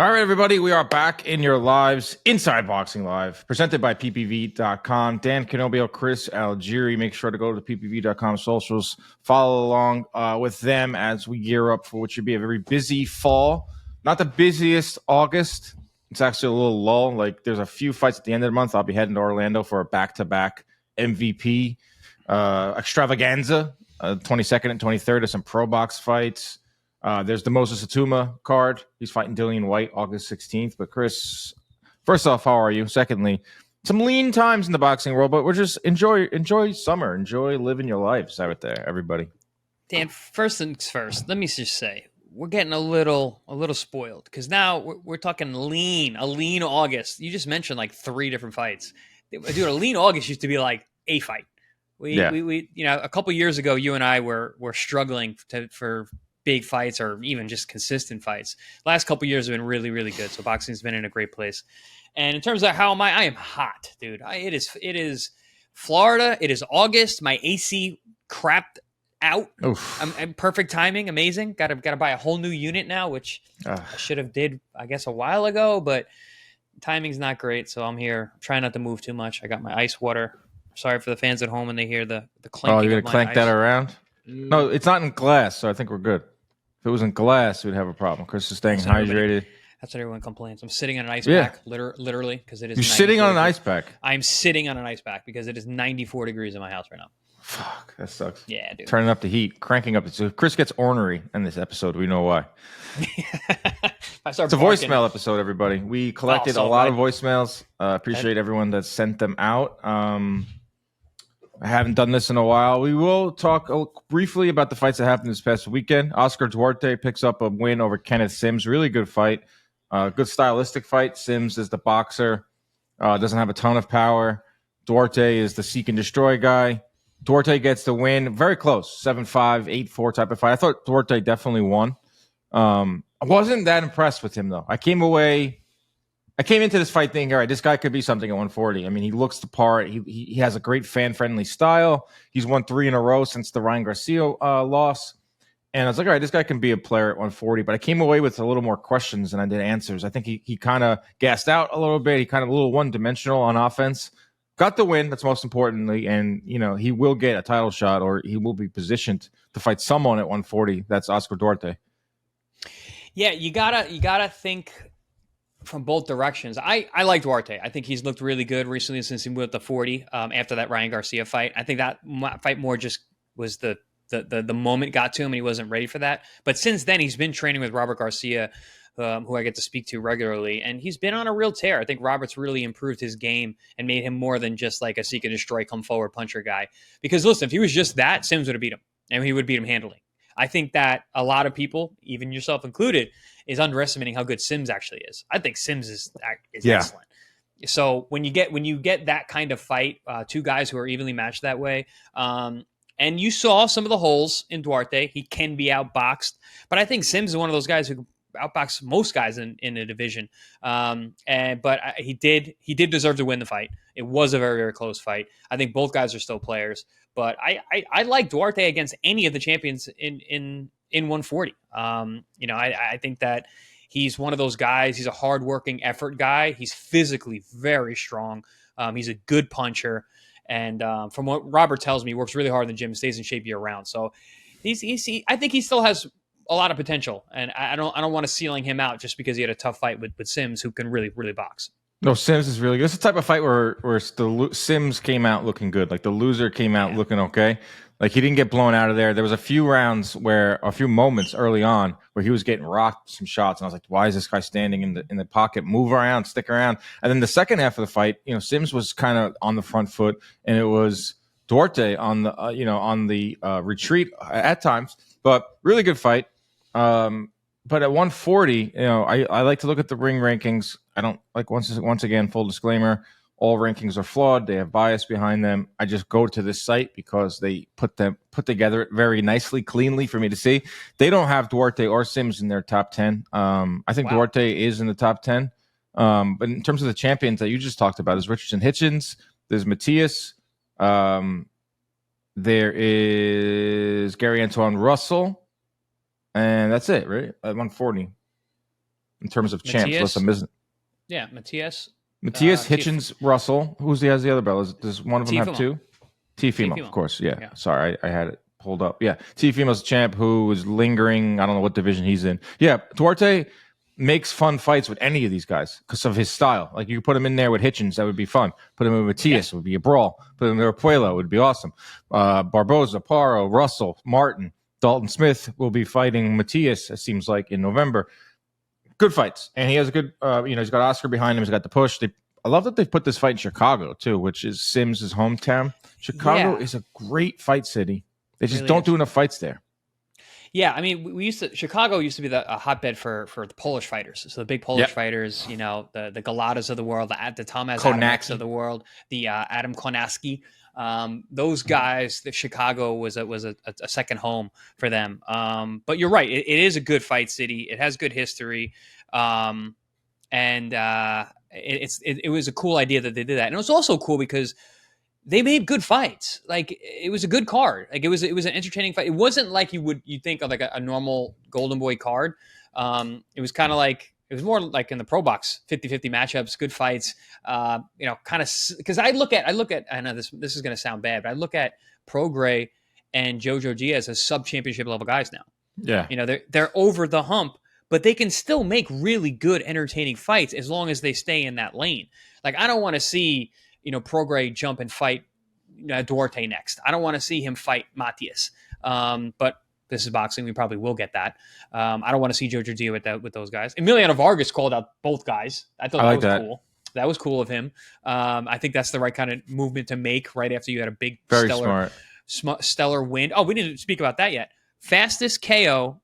All right, everybody, we are back in your lives, Inside Boxing Live, presented by ppv.com. Dan Canobio, Chris Algieri. Make sure to go to the ppv.com socials, follow along with them as we gear up for what should be a very busy fall. Not the busiest August. It's actually a little lull. Like, there's a few fights at the end of the month. I'll be heading to Orlando for a back-to-back MVP extravaganza, 22nd and 23rd, of some pro box fights. There's the Moses Atuma card. He's fighting Dillian White August 16th. But Chris, first off, how are you? Secondly, some lean times in the boxing world, but we're just enjoy summer, enjoy living your lives out there, everybody. Dan, first things first, let me just say we're getting a little spoiled because now we're talking a lean August. You just mentioned like 3 different fights. Dude, a lean August used to be like a fight. We a couple years ago, you and I were struggling for big fights or even just consistent fights. Last couple years have been really, really good. So boxing's been in a great place. And in terms of how am I am hot, dude. It is Florida. It is August. My AC crapped out. I'm perfect timing. Amazing. Got to buy a whole new unit now, which I should have did, I guess, a while ago, but timing's not great. So I'm here trying not to move too much. I got my ice water. Sorry for the fans at home when they hear the clanking. Oh, you're going to clank that around? No, it's not in glass, so I think we're good. If it was in glass, we'd have a problem. Chris is staying hydrated. That's what everyone complains. I'm sitting on an ice pack, literally, because it is. You're sitting on an ice pack? I'm sitting on an ice pack because it is 94 degrees in my house right now. Fuck, that sucks. Yeah, dude. Turning up the heat, cranking up. So Chris gets ornery in this episode. We know why. It's a voicemail episode, everybody. We collected a lot of voicemails. Appreciate everyone that sent them out. I haven't done this in a while. We will talk briefly about the fights that happened this past weekend. Oscar Duarte picks up a win over Kenneth Sims. Really good fight. Good stylistic fight. Sims is the boxer. Doesn't have a ton of power. Duarte is the seek and destroy guy. Duarte gets the win. Very close. 7-5, 8-4 type of fight. I thought Duarte definitely won. I wasn't that impressed with him, though. I came into this fight thinking, all right, this guy could be something at 140. I mean, he looks the part. He has a great fan-friendly style. He's won 3 in a row since the Ryan Garcia loss. And I was like, all right, this guy can be a player at 140. But I came away with a little more questions than I did answers. I think he kind of gassed out a little bit. He kind of a little one-dimensional on offense. Got the win, that's most importantly. And, he will get a title shot or he will be positioned to fight someone at 140. That's Oscar Duarte. Yeah, you gotta think from both directions. I like Duarte. I think he's looked really good recently since he moved up to 40 after that Ryan Garcia fight. I think that fight more just was the moment got to him and he wasn't ready for that. But since then, he's been training with Robert Garcia, who I get to speak to regularly, and he's been on a real tear. I think Robert's really improved his game and made him more than just like a seek and destroy, come forward puncher guy. Because listen, if he was just that, Sims would have beat him, and he would beat him handily. I think that a lot of people, even yourself included, is underestimating how good Sims actually is. I think Sims is excellent. So when you get that kind of fight, 2 guys who are evenly matched that way, and you saw some of the holes in Duarte, he can be outboxed, but I think Sims is one of those guys who outbox most guys in a division. But he did deserve to win the fight. It was a very, very close fight. I think both guys are still players, but I like Duarte against any of the champions in 140. I think that he's one of those guys. He's a hardworking effort guy. He's physically very strong. He's a good puncher. And from what Robert tells me, he works really hard in the gym, stays in shape year round. So I think he still has a lot of potential. And I don't want to ceiling him out just because he had a tough fight with Sims, who can really, really box. No, Sims is really good. It's the type of fight where the Sims came out looking good. Like the loser came out looking okay. Like he didn't get blown out of there. There was a few moments early on where he was getting rocked some shots, and I was like, "Why is this guy standing in the pocket? Move around, stick around." And then the second half of the fight, Sims was kind of on the front foot, and it was Duarte on the retreat at times. But really good fight. But at 140, I like to look at the ring rankings. I don't like once again, full disclaimer. All rankings are flawed. They have bias behind them. I just go to this site because they put together very nicely, cleanly for me to see. They don't have Duarte or Sims in their top 10. I think Duarte is in the top 10. But in terms of the champions that you just talked about, is Richardson Hitchens. There's Matias. There is Gary Antoine Russell. And that's it, right? At 140. in terms of champs. Yeah, Matias. Hitchens, Russell. Has the other belt? Does one of them have two? Teofimo, of course. Yeah. Sorry, I had it pulled up. Yeah, Teofimo's champ who is lingering. I don't know what division he's in. Yeah, Duarte makes fun fights with any of these guys because of his style. Like you could put him in there with Hitchens, that would be fun. Put him in with Matias, it would be a brawl. Put him in there with Puello, it would be awesome. Barboza, Paro, Russell, Martin, Dalton Smith will be fighting Matias, it seems like, in November. Good fights. And he has a good, he's got Oscar behind him. He's got the push. I love that they've put this fight in Chicago, too, which is Sims' hometown. Chicago is a great fight city. They just don't do enough fights there. Yeah, I mean, Chicago used to be a hotbed for the Polish fighters. So the big Polish fighters, the Galatas of the world, the Tomasz Adameks of the world, the Adam Konaski. Those guys, the Chicago was a second home for them. But you're right, it is a good fight city. It has good history, and it was a cool idea that they did that, and it was also cool because they made good fights. Like it was a good card. Like it was an entertaining fight. It wasn't like you think of like a normal Golden Boy card. It was kind of like, it was more like in the pro box, 50-50 matchups, good fights. Kind of because I look at, I know this is going to sound bad, but I look at Prograis and JoJo Diaz as sub-championship level guys now. Yeah. They're over the hump, but they can still make really good, entertaining fights as long as they stay in that lane. Like I don't want to see, Prograis jump and fight Duarte next. I don't want to see him fight Matias. But this is boxing. We probably will get that. I don't want to see JoJo Diaz with those guys. Emiliano Vargas called out both guys. I thought that was cool. That was cool of him. I think that's the right kind of movement to make right after you had a big, stellar win. Oh, we didn't speak about that yet. Fastest KO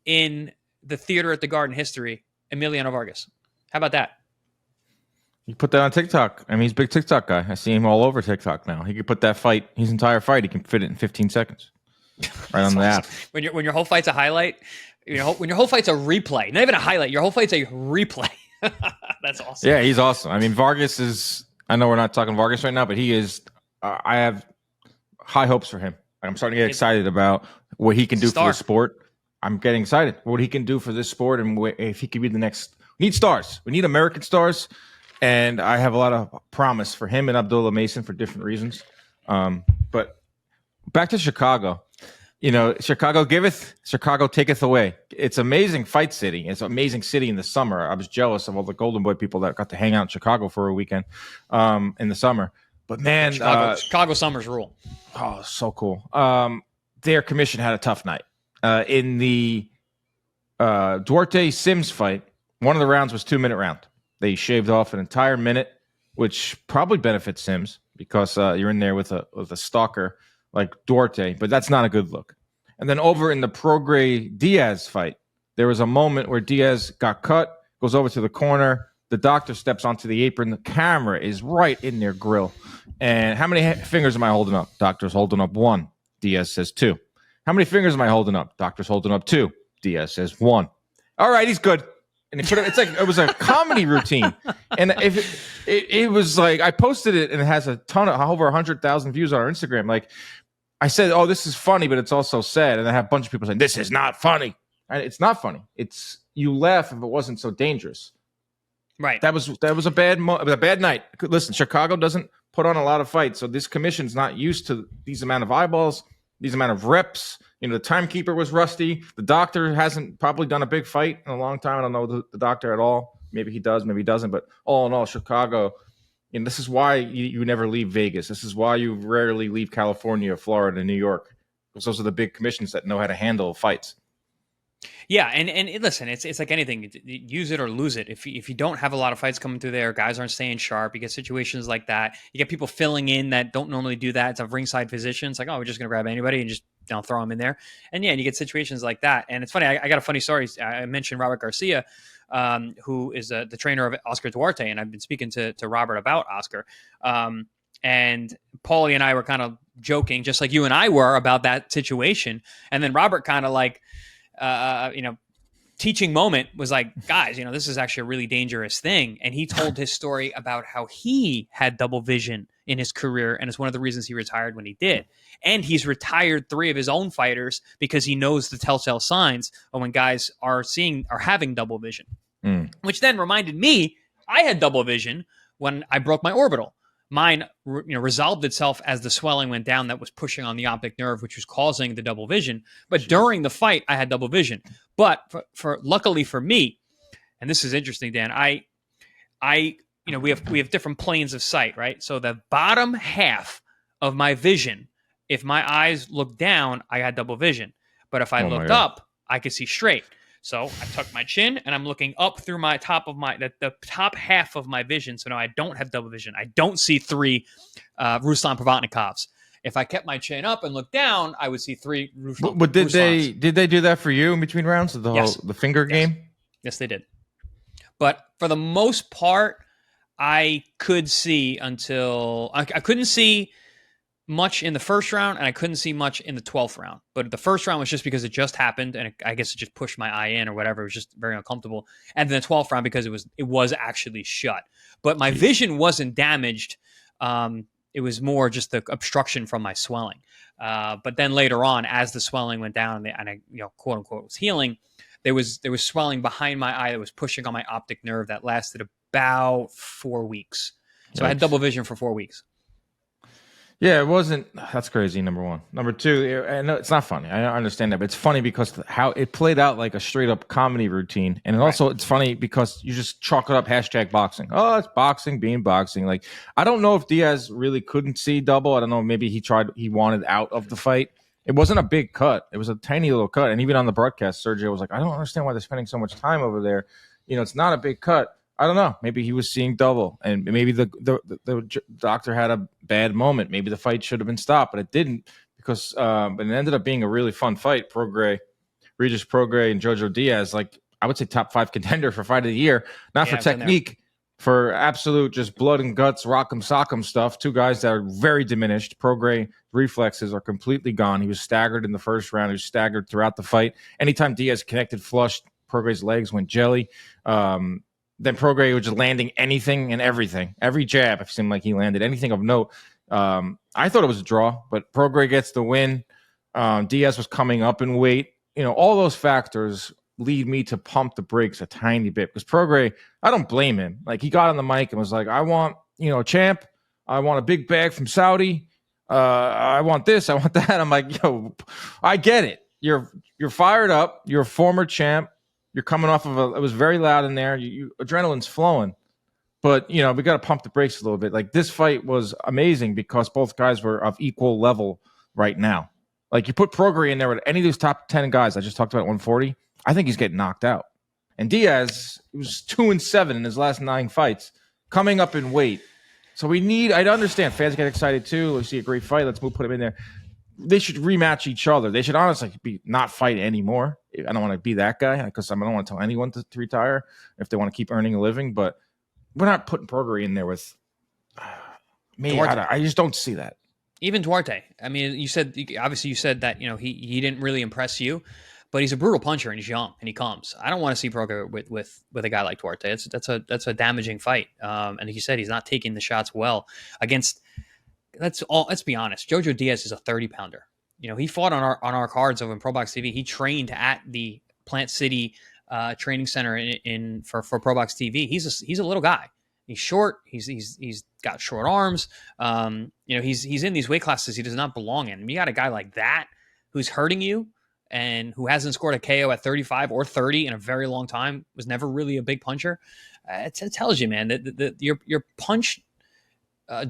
in the Theater at the Garden history, Emiliano Vargas. How about that? You put that on TikTok. I mean, he's a big TikTok guy. I see him all over TikTok now. He could put that fight, his entire fight, he can fit it in 15 seconds. Right on the app. When your whole fight's a highlight, when your whole fight's a replay, not even a highlight, your whole fight's a replay. That's awesome. Yeah, he's awesome. I mean, Vargas is, I know we're not talking Vargas right now, but he is, I have high hopes for him. I'm starting to get excited about what he can do for the sport. I'm getting excited what he can do for this sport, and if he could be the next. We need stars. We need American stars. And I have a lot of promise for him and Abdullah Mason for different reasons. But back to Chicago. Chicago giveth, Chicago taketh away. It's amazing fight city. It's an amazing city in the summer. I was jealous of all the Golden Boy people that got to hang out in Chicago for a weekend in the summer. But man, Chicago summers rule. Oh, so cool. Their commission had a tough night. In the Duarte Sims fight, one of the rounds was 2-minute round. They shaved off an entire minute, which probably benefits Sims because you're in there with a stalker like Duarte, but that's not a good look. And then over in the Prograis Diaz fight, there was a moment where Diaz got cut, goes over to the corner. The doctor steps onto the apron. The camera is right in their grill. And how many fingers am I holding up? Doctor's holding up 1. Diaz says 2. How many fingers am I holding up? Doctor's holding up 2. Diaz says 1. All right, he's good. And it's like it was a comedy routine, and if it was like I posted it and it has a ton of over 100,000 views on our Instagram. Like I said, oh, this is funny, but it's also sad, and I have a bunch of people saying this is not funny. And it's not funny. It's you laugh if it wasn't so dangerous. Right. That was a bad night. Listen, Chicago doesn't put on a lot of fights, so this commission's not used to these amount of eyeballs, these amount of reps. The timekeeper was rusty. The doctor hasn't probably done a big fight in a long time. I don't know the doctor at all. Maybe he does, maybe he doesn't. But all in all, Chicago, this is why you never leave Vegas. This is why you rarely leave California, Florida, New York. Because those are the big commissions that know how to handle fights. Yeah, and listen, it's like anything. Use it or lose it. If you don't have a lot of fights coming through there, guys aren't staying sharp. You get situations like that. You get people filling in that don't normally do that. It's a ringside position. It's like, oh, we're just going to grab anybody and just throw them in there. And yeah, and you get situations like that. And it's funny. I got a funny story. I mentioned Robert Garcia, who is the trainer of Oscar Duarte, and I've been speaking to Robert about Oscar. And Paulie and I were kind of joking, just like you and I were, about that situation. And then Robert kind of like, teaching moment was like, guys, this is actually a really dangerous thing. And he told his story about how he had double vision in his career. And it's one of the reasons he retired when he did. And he's retired 3 of his own fighters because he knows the telltale signs of when guys are having double vision. which then reminded me I had double vision when I broke my orbital. Mine, resolved itself as the swelling went down that was pushing on the optic nerve, which was causing the double vision. But during the fight, I had double vision. But for luckily for me, and this is interesting, Dan, we have different planes of sight, right? So the bottom half of my vision, if my eyes look down, I had double vision. But if I looked up, I could see straight. So I tuck my chin and I'm looking up through my top of the top half of my vision. So now I don't have double vision. I don't see 3 Ruslan Provodnikovs. If I kept my chin up and looked down, I would see 3 Ruslan. But did they do that for you in between rounds of the finger game? Yes, they did. But for the most part, I could see until I couldn't see much in the first round, and I couldn't see much in the 12th round. But the first round was just because it just happened, and I guess it just pushed my eye in or whatever. It was just very uncomfortable. And then the 12th round because it was actually shut. But my vision wasn't damaged. It was more just the obstruction from my swelling. But then later on, as the swelling went down and I quote unquote was healing, there was swelling behind my eye that was pushing on my optic nerve that lasted about 4 weeks. So I had double vision for 4 weeks. Yeah, it wasn't. That's crazy. Number one. Number two, I know it's not funny. I understand that, but it's funny because how it played out like a straight up comedy routine, and also it's funny because you just chalk it up #boxing. Oh, it's boxing being boxing. Like I don't know if Diaz really couldn't see double. I don't know. Maybe he wanted out of the fight. It wasn't a big cut. It was a tiny little cut, and even on the broadcast, Sergio was like, "I don't understand why they're spending so much time over there. It's not a big cut." I don't know. Maybe he was seeing double, and maybe the doctor had a bad moment. Maybe the fight should have been stopped, but it didn't because but it ended up being a really fun fight. Regis Prograis and JoJo Diaz, like I would say top 5 contender for fight of the year, not for technique, for absolute just blood and guts, rock'em sock'em stuff. 2 guys that are very diminished. Prograis' reflexes are completely gone. He was staggered in the first round. He was staggered throughout the fight. Anytime Diaz connected flush, Prograis' legs went jelly. Then Prograis was just landing anything and everything. Every jab, it seemed like he landed anything of note. I thought it was a draw, but Prograis gets the win. Diaz was coming up in weight. All those factors lead me to pump the brakes a tiny bit because Prograis, I don't blame him. Like he got on the mic and was like, I want, a champ. I want a big bag from Saudi. I want this. I want that. I'm like, I get it. You're fired up. You're a former champ. You're coming off of it was very loud in there. Adrenaline's flowing, but we got to pump the brakes a little bit. Like this fight was amazing because both guys were of equal level right now. Like you put Prograis in there with any of these top 10 guys I just talked about at 140, I think he's getting knocked out. And Diaz, he was 2-7 in his last 9 fights, coming up in weight. So I understand fans get excited too. Let's see a great fight. Let's put him in there. They should rematch each other. They should honestly not fight anymore. I don't want to be that guy because I don't want to tell anyone to retire if they want to keep earning a living. But we're not putting Prograis in there with me. I just don't see that. Even Duarte. I mean, you said that he didn't really impress you, but he's a brutal puncher and he's young and he comes. I don't want to see Prograis with a guy like Duarte. That's a damaging fight. And like you said, he's not taking the shots well against. Let's be honest. JoJo Diaz is a 30-pounder. He fought on our cards over in Pro Box TV. He trained at the Plant City training center for Pro Box TV. He's a little guy. He's short. He's got short arms. He's in these weight classes he does not belong in. And you got a guy like that who's hurting you and who hasn't scored a KO at 35 or 30 in a very long time. Was never really a big puncher. It tells you, man, that your punch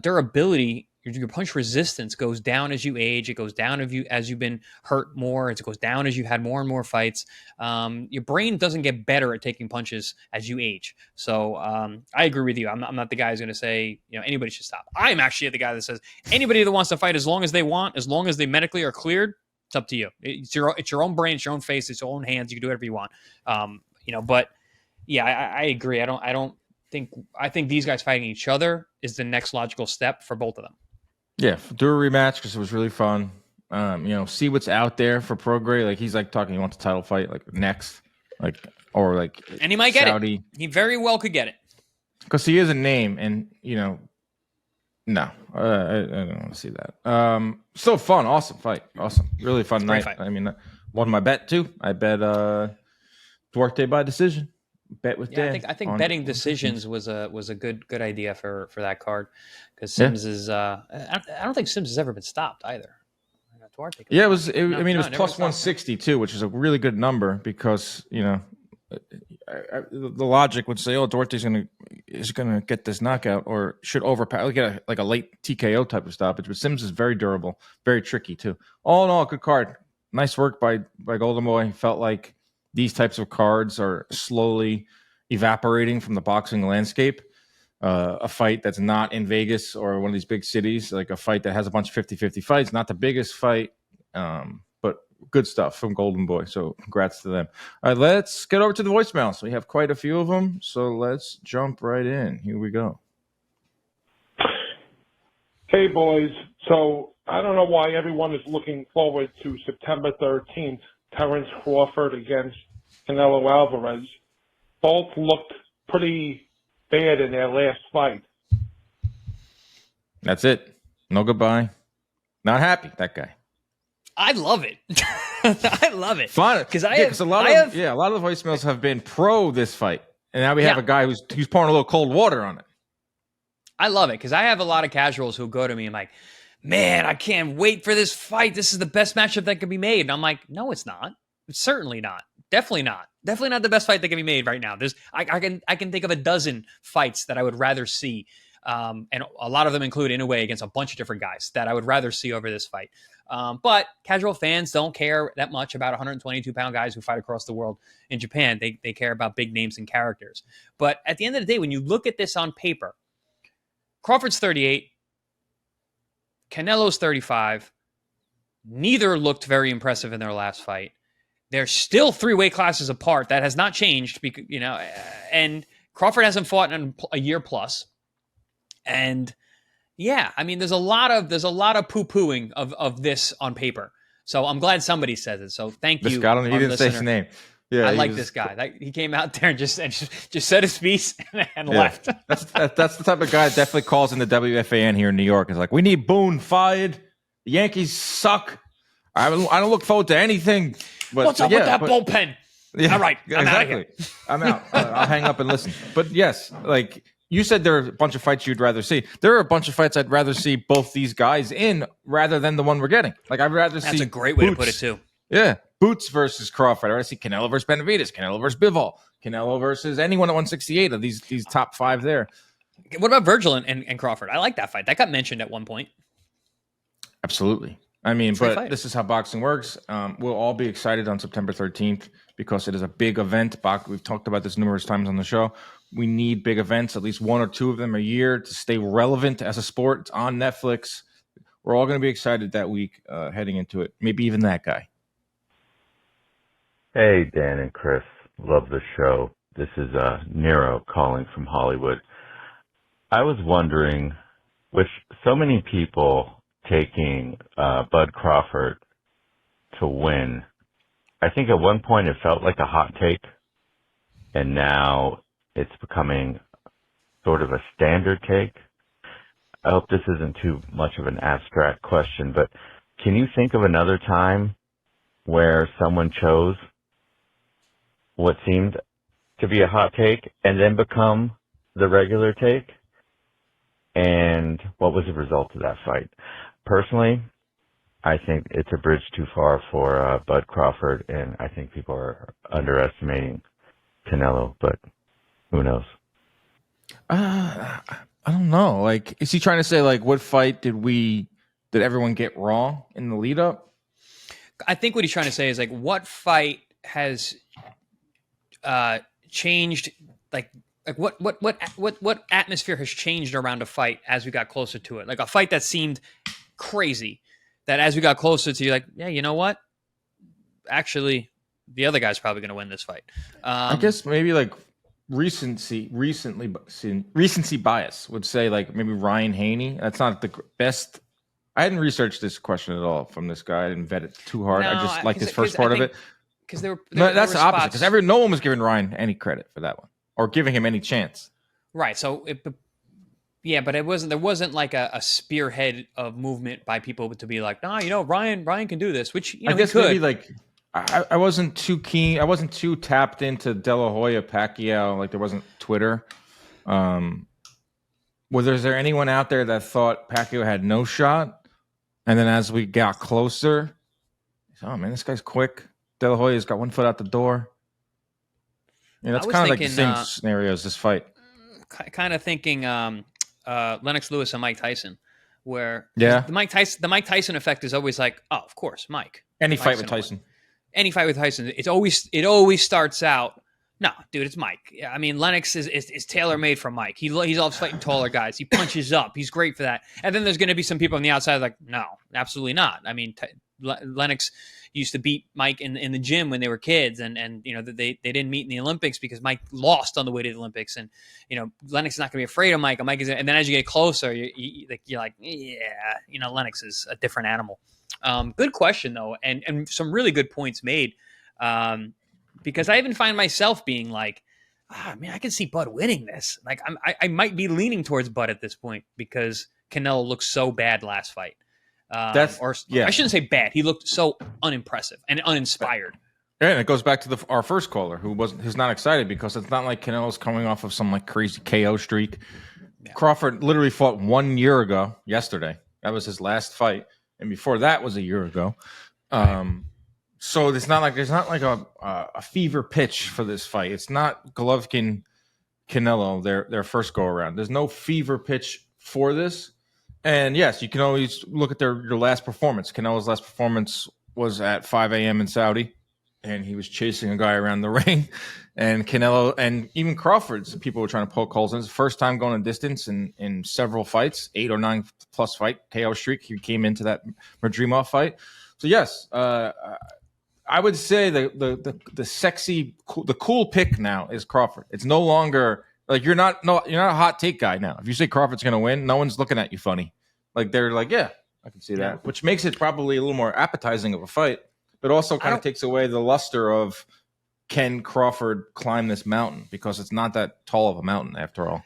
durability. Your punch resistance goes down as you age. It goes down as you've been hurt more. It goes down as you had more and more fights. Your brain doesn't get better at taking punches as you age. So I agree with you. I'm not the guy who's going to say anybody should stop. I'm actually the guy that says anybody that wants to fight as long as they want, as long as they medically are cleared, it's up to you. It's your own brain, it's your own face, it's your own hands. You can do whatever you want. But yeah, I agree. I think these guys fighting each other is the next logical step for both of them. Yeah, do a rematch because it was really fun. See what's out there for Prograis. Like he's like talking, he wants a title fight like next, and he might get it. He very well could get it because he is a name, and no, I don't want to see that. Still fun, awesome fight, awesome, really fun night. Fight. I mean, won my bet too. I bet Duarte by decision. Bet with Yeah, Dan. I think betting decisions was a good idea for that card, because Yeah. Sims is I don't think Sims has ever been stopped either. Duarte could Yeah, it be was. fine. I mean, it was never plus stopped. 160 too, which is a really good number because the logic would say, "Oh, Duarte's is gonna get this knockout or should overpower, get a late TKO type of stoppage." But Sims is very durable, very tricky too. All in all, good card. Nice work by Golden Boy. Felt like these types of cards are slowly evaporating from the boxing landscape. A fight that's not in Vegas or one of these big cities, like a fight that has a bunch of 50-50 fights, not the biggest fight, but good stuff from Golden Boy. So congrats to them. All right, let's get over to the voicemails. We have quite a few of them, so let's jump right in. Here we go. Hey, boys. So I don't know why everyone is looking forward to September 13th, Terence Crawford against Canelo Alvarez. Both looked pretty bad in their last fight. That's it. No goodbye. Not happy, that guy. I love it. I love it. Fun. Because a lot of the voicemails have been pro this fight. And now we have a guy who's pouring a little cold water on it. I love it because I have a lot of casuals who go to me and like, man, I can't wait for this fight. This is the best matchup that could be made. And I'm like, no, it's not. It's certainly not. Definitely not. Definitely not the best fight that can be made right now. I can think of a dozen fights that I would rather see. And a lot of them include Inoue against a bunch of different guys that I would rather see over this fight. But casual fans don't care that much about 122-pound guys who fight across the world in Japan. They care about big names and characters. But at the end of the day, when you look at this on paper, Crawford's 38, Canelo's 35. Neither looked very impressive in their last fight. They're still 3 weight classes apart. That has not changed, because, and Crawford hasn't fought in a year plus. And yeah, I mean, there's a lot of poo-pooing of this on paper. So I'm glad somebody says it. So thank you. He didn't say his name. Yeah, I like this guy. He came out there and just said his piece and left. That's the type of guy that definitely calls in the WFAN here in New York. It's like, we need Boone fired. The Yankees suck. I don't look forward to anything. But, what's up with that bullpen? Yeah, all right, I'm out of here. I'm out. I'll hang up and listen. But yes, like you said, there are a bunch of fights you'd rather see. There are a bunch of fights I'd rather see both these guys in rather than the one we're getting. Like I'd rather see. That's a great way to put it too. Yeah, Boots versus Crawford. I'd rather see Canelo versus Benavidez, Canelo versus Bivol, Canelo versus anyone at 168 of these top 5 there. What about Virgil and Crawford? I like that fight. That got mentioned at one point. Absolutely. I mean, but this is how boxing works. We'll all be excited on September 13th because it is a big event. We've talked about this numerous times on the show. We need big events, at least 1 or 2 of them a year to stay relevant as a sport. It's on Netflix. We're all going to be excited that week heading into it. Maybe even that guy. Hey, Dan and Chris. Love the show. This is Nero calling from Hollywood. I was wondering, with so many people taking Bud Crawford to win, I think at one point it felt like a hot take, and now it's becoming sort of a standard take. I hope this isn't too much of an abstract question, but can you think of another time where someone chose what seemed to be a hot take and then become the regular take? And what was the result of that fight? Personally, I think it's a bridge too far for Bud Crawford, and I think people are underestimating Canelo, but who knows? I don't know. Like, is he trying to say, like, what fight did everyone get wrong in the lead up? I think what he's trying to say is, like, what fight has changed, like what atmosphere has changed around a fight as we got closer to it? Like a fight that seemed crazy, that as we got closer to, you're like, yeah, you know what? Actually, the other guy's probably going to win this fight. I guess maybe like recency bias would say like maybe Ryan Haney. That's not the best. I hadn't researched this question at all from this guy. I didn't vet it too hard. No, I just like this first part of it. Because that's the opposite. Because no one was giving Ryan any credit for that one or giving him any chance. Right. So, but it wasn't. There wasn't like a spearhead of movement by people to be like, nah, Ryan can do this. Which I guess maybe like I wasn't too keen. I wasn't too tapped into De La Hoya Pacquiao. Like there wasn't Twitter. Was there anyone out there that thought Pacquiao had no shot? And then as we got closer, oh man, this guy's quick. De La Hoya's got one foot out the door. Yeah, that's kind of like the same scenario as this fight. Kind of thinking Lennox Lewis and Mike Tyson, where the Mike Tyson effect is always like, oh, of course, Mike. Any fight with Tyson. Any fight with Tyson, it always starts out. No, dude, it's Mike. I mean, Lennox is tailor made for Mike. He loves fighting taller guys. He punches up. He's great for that. And then there's going to be some people on the outside like, no, absolutely not. I mean, Lennox used to beat Mike in the gym when they were kids, and they didn't meet in the Olympics because Mike lost on the way to the Olympics. And Lennox is not going to be afraid of Mike. And Mike is, and then as you get closer, you're like, yeah, Lennox is a different animal. Good question though, and some really good points made. Because I even find myself being like, man, I can see Bud winning this. Like I might be leaning towards Bud at this point because Canelo looked so bad last fight. I shouldn't say bad. He looked so unimpressive and uninspired. And it goes back to our first caller who's not excited because it's not like Canelo's coming off of some like crazy KO streak. Yeah. Crawford literally fought 1 year ago, yesterday. That was his last fight, and before that was a year ago. So there's not like a fever pitch for this fight. It's not Golovkin Canelo their first go around. There's no fever pitch for this. And yes, you can always look at your last performance. Canelo's last performance was at 5 a.m. in Saudi, and he was chasing a guy around the ring. And Canelo and even Crawford's people were trying to poke holes in. It's the first time going a distance in several fights, 8 or 9 plus fight KO streak. He came into that Madrimov fight. So yes, I would say the sexy, the cool pick now is Crawford. It's no longer like you're not a hot take guy now. If you say Crawford's going to win, no one's looking at you funny. Like they're like, yeah, I can see that, which makes it probably a little more appetizing of a fight, but also kind of takes away the luster of can Crawford climb this mountain because it's not that tall of a mountain after all.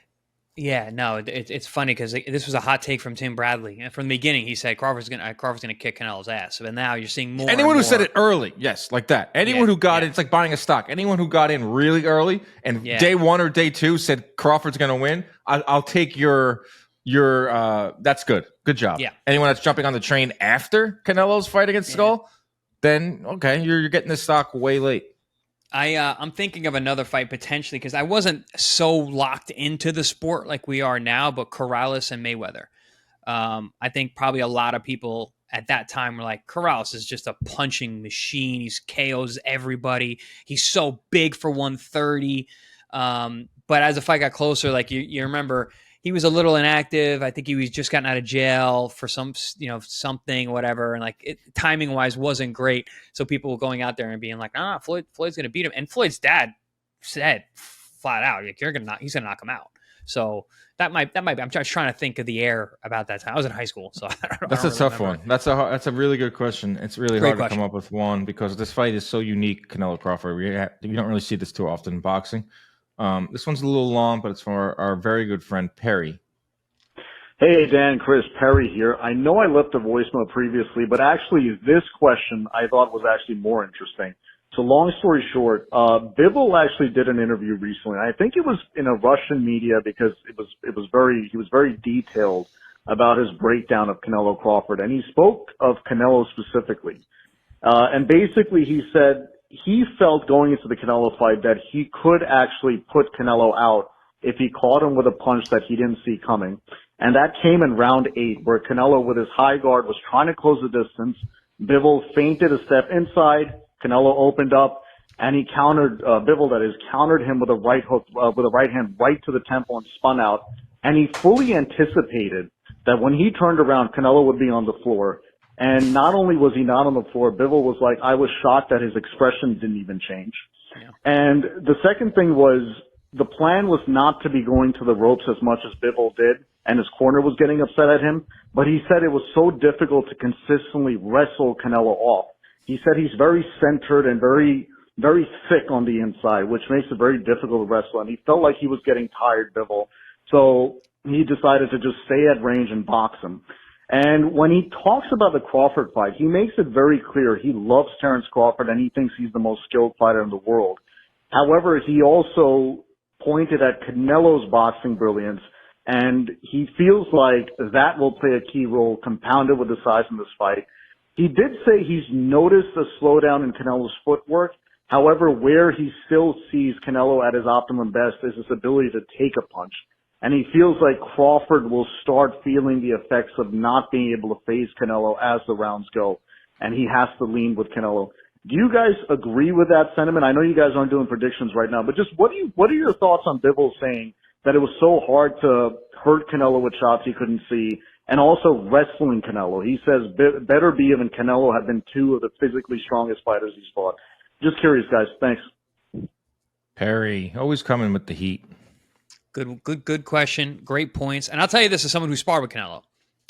Yeah, no, it's funny because this was a hot take from Tim Bradley. And from the beginning, he said Crawford's gonna kick Canelo's ass. But now you're seeing more. Anyone who said it early, yes, like that. Anyone who got it, it's like buying a stock. Anyone who got in really early and day 1 or day 2 said Crawford's gonna win, I'll take your that's good. Good job. Yeah. Anyone that's jumping on the train after Canelo's fight against Skull, then okay, you're getting this stock way late. I'm thinking of another fight potentially because I wasn't so locked into the sport like we are now, but Corrales and Mayweather. I think probably a lot of people at that time were like, Corrales is just a punching machine. He's KOs everybody. He's so big for 130. But as the fight got closer, like you remember, he was a little inactive. I think he was just gotten out of jail for something or whatever. And like timing wise wasn't great. So people were going out there and being like, Floyd's going to beat him. And Floyd's dad said flat out, like, he's going to knock him out. So that might be, I'm just trying to think of the air about that time. I was in high school. So that's a tough one. That's a really good question. It's really hard to come up with one because this fight is so unique. Canelo-Crawford. You don't really see this too often in boxing. This one's a little long, but it's from our very good friend, Perry. Hey, Dan, Chris, Perry here. I know I left a voicemail previously, but actually this question I thought was actually more interesting. So long story short, Bivol actually did an interview recently. I think it was in a Russian media because he was very detailed about his breakdown of Canelo-Crawford, and he spoke of Canelo specifically. And basically he said he felt going into the Canelo fight that he could actually put Canelo out if he caught him with a punch that he didn't see coming. And that came in round 8, where Canelo with his high guard was trying to close the distance. Bivol feinted a step inside. Canelo opened up and he countered, Bivol countered him with a right hook, with a right hand right to the temple and spun out. And he fully anticipated that when he turned around, Canelo would be on the floor. And not only was he not on the floor, Bivol was like, I was shocked that his expression didn't even change. Yeah. And the second thing was the plan was not to be going to the ropes as much as Bivol did, and his corner was getting upset at him. But he said it was so difficult to consistently wrestle Canelo off. He said he's very centered and very, very thick on the inside, which makes it very difficult to wrestle. And he felt like he was getting tired, Bivol. So he decided to just stay at range and box him. And when he talks about the Crawford fight, he makes it very clear he loves Terence Crawford and he thinks he's the most skilled fighter in the world. However, he also pointed at Canelo's boxing brilliance, and he feels like that will play a key role, compounded with the size in this fight. He did say he's noticed a slowdown in Canelo's footwork. However, where he still sees Canelo at his optimum best is his ability to take a punch. And he feels like Crawford will start feeling the effects of not being able to face Canelo as the rounds go. And he has to lean with Canelo. Do you guys agree with that sentiment? I know you guys aren't doing predictions right now, but just what are your thoughts on Bivol saying that it was so hard to hurt Canelo with shots he couldn't see, and also wrestling Canelo? He says better be and Canelo have been two of the physically strongest fighters he's fought. Just curious, guys. Thanks. Perry, always coming with the heat. Good question. Great points. And I'll tell you this as someone who sparred with Canelo.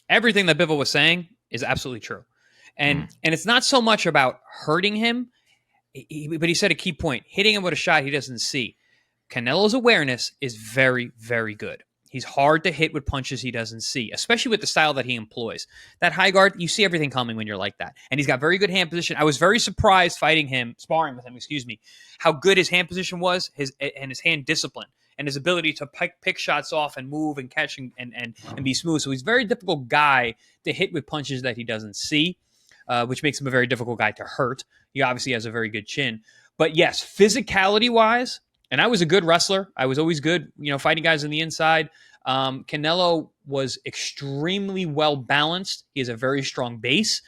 Everything that Bivol was saying is absolutely true. And it's not so much about hurting him, but he said a key point, hitting him with a shot he doesn't see. Canelo's awareness is very, very good. He's hard to hit with punches he doesn't see, especially with the style that he employs. That high guard, you see everything coming when you're like that. And he's got very good hand position. I was very surprised sparring with him, how good his hand position was, his hand discipline, and his ability to pick shots off and move and catch and be smooth. So he's a very difficult guy to hit with punches that he doesn't see, which makes him a very difficult guy to hurt. He obviously has a very good chin. But yes, physicality-wise, and I was a good wrestler. I was always good, fighting guys on the inside. Canelo was extremely well balanced. He has a very strong base.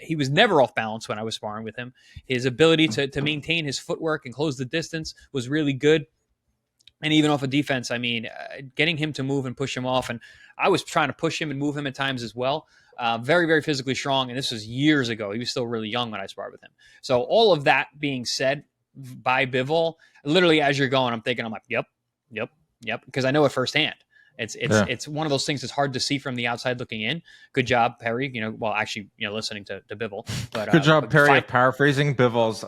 He was never off balance when I was sparring with him. His ability to maintain his footwork and close the distance was really good. And even off of defense, getting him to move and push him off. And I was trying to push him and move him at times as well. Very, very physically strong. And this was years ago. He was still really young when I sparred with him. So all of that being said by Bivol, literally as you're going, I'm like, yep. Because I know it firsthand. It's one of those things that's hard to see from the outside looking in. Good job, Perry. Listening to Bivol. But, good job, Perry, of paraphrasing Bivol's.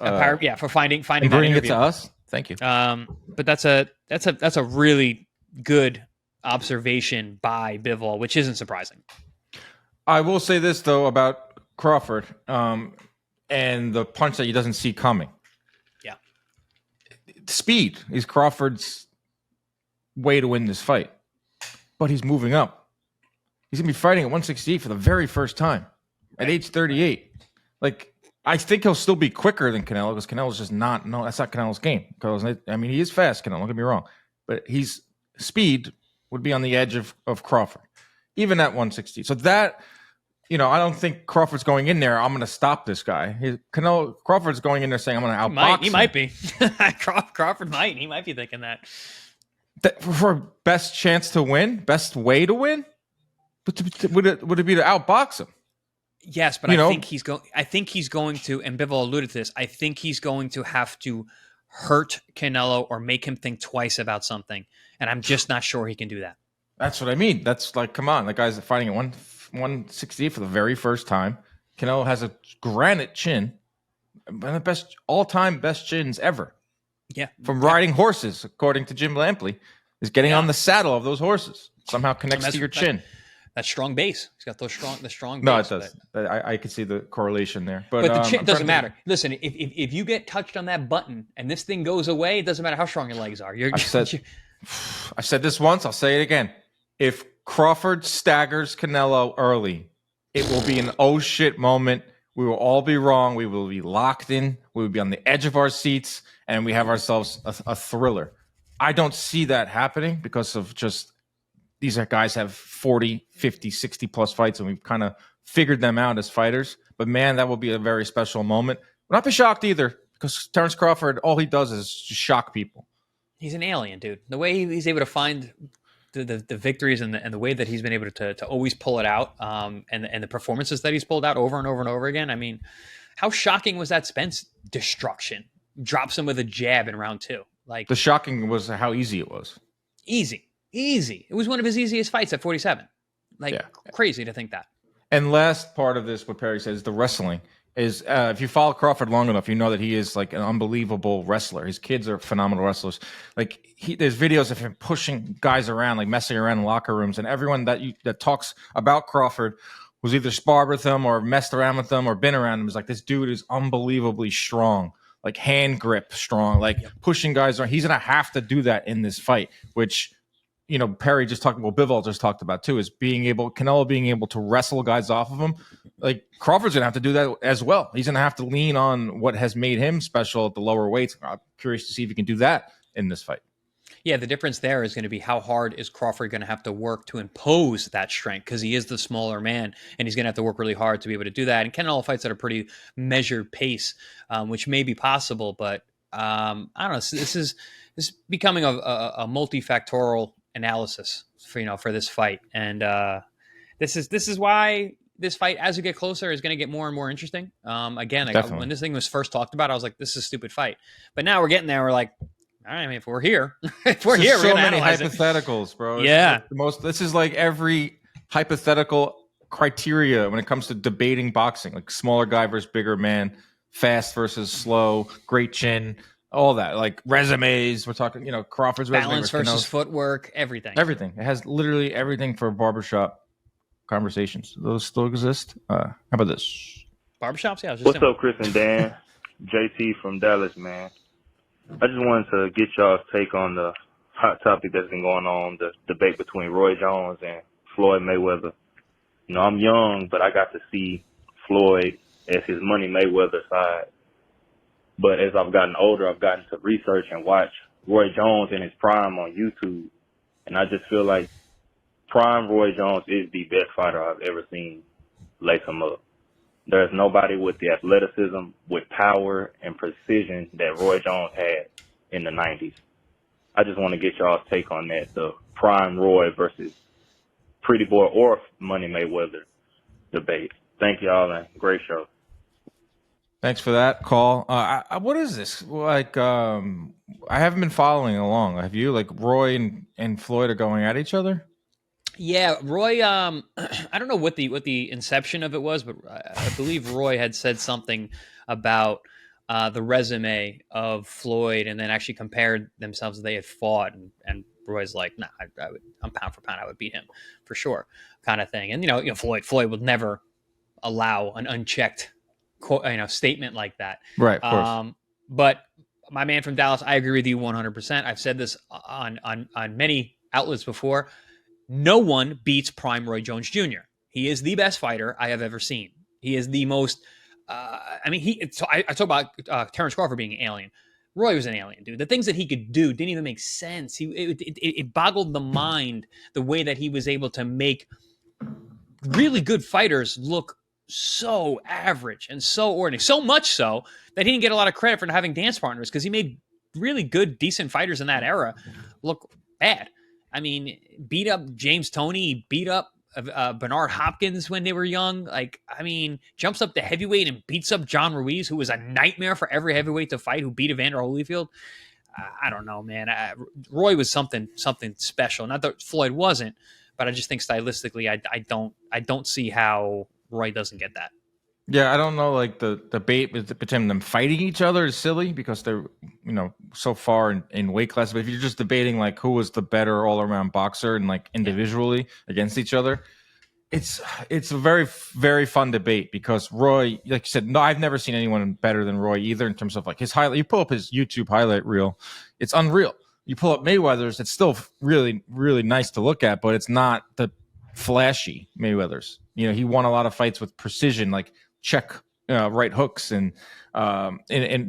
For finding and bringing it to us. Thank you. But that's a really good observation by Bivol, which isn't surprising. I will say this though about Crawford and the punch that he doesn't see coming. Yeah, speed is Crawford's way to win this fight, but he's moving up. He's gonna be fighting at 168 for the very first time at age 38. I think he'll still be quicker than Canelo because Canelo's just not. No, that's not Canelo's game. He is fast, Canelo. Don't get me wrong, but speed would be on the edge of Crawford, even at 160. So that, I don't think Crawford's going in there. I'm going to stop this guy. Crawford's going in there saying I'm going to outbox him. He might be. Crawford might. He might be thinking that. For best chance to win, best way to win, would it be to outbox him? Yes, but I think he's going to, and Bivol alluded to this, I think he's going to have to hurt Canelo or make him think twice about something. And I'm just not sure he can do that. That's what I mean. That's come on. The guy's fighting at 168 for the very first time. Canelo has a granite chin. One of the all-time best chins ever. Yeah. From riding horses, according to Jim Lampley, is getting on the saddle of those horses. Somehow connects to your chin. That's strong base. He's got the strong base. No, it does. I could see the correlation there. But the chin doesn't matter. Listen, if you get touched on that button and this thing goes away, it doesn't matter how strong your legs are. I've said this once. I'll say it again. If Crawford staggers Canelo early, it will be an oh shit moment. We will all be wrong. We will be locked in. We will be on the edge of our seats, and we have ourselves a thriller. I don't see that happening because of just these guys have 40, 50, 60 plus fights, and we've kind of figured them out as fighters. But man, that will be a very special moment. We'll not be shocked either because Terence Crawford, all he does is just shock people. He's an alien, dude. The way he's able to find the victories and the way that he's been able to always pull it out, and the performances that he's pulled out over and over and over again. How shocking was that Spence destruction? Drops him with a jab in round 2. The shocking was how easy it was. Easy. It was one of his easiest fights at 47. Crazy to think that. And last part of this, what Perry says, the wrestling. is if you follow Crawford long enough, you know that he is like an unbelievable wrestler. His kids are phenomenal wrestlers. Like there's videos of him pushing guys around, like messing around in locker rooms, and everyone that talks about Crawford who's either sparred with him or messed around with him or been around him is like, this dude is unbelievably strong, like hand grip strong, like pushing guys around. He's gonna have to do that in this fight, which Perry just talked about, Bivol just talked about too, is Canelo being able to wrestle guys off of him. Like Crawford's gonna have to do that as well. He's gonna have to lean on what has made him special at the lower weights. I'm curious to see if he can do that in this fight. Yeah, the difference there is going to be how hard is Crawford going to have to work to impose that strength, because he is the smaller man, and he's going to have to work really hard to be able to do that. And Canelo fights at a pretty measured pace, which may be possible, but I don't know. This is becoming a multifactorial analysis for this fight, and this is why this fight, as we get closer, is going to get more and more interesting. Again, when this thing was first talked about, I was like, "This is a stupid fight," but now we're getting there. We're like, all right, I mean, if we're here, we're so many hypotheticals, bro. Yeah. This is like every hypothetical criteria when it comes to debating boxing, like smaller guy versus bigger man, fast versus slow, great chin, all that, like resumes. We're talking, Crawford's balance versus footwork, everything. Everything. It has literally everything for barbershop conversations. Those still exist. How about this? Barbershops? Yeah. What's up, Chris and Dan? JT from Dallas, man. I just wanted to get y'all's take on the hot topic that's been going on, the debate between Roy Jones and Floyd Mayweather. I'm young, but I got to see Floyd as his Money Mayweather side. But as I've gotten older, I've gotten to research and watch Roy Jones in his prime on YouTube. And I just feel like prime Roy Jones is the best fighter I've ever seen lace him up. There's nobody with the athleticism, with power and precision that Roy Jones had in the 90s. I just want to get y'all's take on that, the prime Roy versus Pretty Boy or Money Mayweather debate. Thank y'all, and great show. Thanks for that call. What is this? Like, I haven't been following along. Have you? Like, Roy and Floyd are going at each other? Yeah, Roy. I don't know what the inception of it was, but I believe Roy had said something about the resume of Floyd, and then actually compared themselves. They had fought, and Roy's like, "Nah, I'm pound for pound, I would beat him for sure," kind of thing. And Floyd would never allow an unchecked statement like that, right? Of course. But my man from Dallas, I agree with you 100%. I've said this on many outlets before. No one beats prime Roy Jones Jr. He is the best fighter I have ever seen. He is the most. I talk about Terence Crawford being an alien. Roy was an alien, dude. The things that he could do didn't even make sense. It boggled the mind the way that he was able to make really good fighters look so average and so ordinary. So much so that he didn't get a lot of credit for having dance partners, because he made really good, decent fighters in that era look bad. I mean, beat up James Toney, beat up Bernard Hopkins when they were young. Jumps up to heavyweight and beats up John Ruiz, who was a nightmare for every heavyweight to fight, who beat Evander Holyfield. I don't know, man. Roy was something special. Not that Floyd wasn't, but I just think stylistically, I don't see how Roy doesn't get that. Yeah, I don't know. Like the debate between them fighting each other is silly because they're so far in weight class. But if you're just debating like who was the better all around boxer and like individually against each other, it's a very, very fun debate because Roy, like you said, no, I've never seen anyone better than Roy either in terms of like his highlight. You pull up his YouTube highlight reel, it's unreal. You pull up Mayweather's, it's still really, really nice to look at, but it's not the flashy Mayweather's. He won a lot of fights with precision, like check right hooks and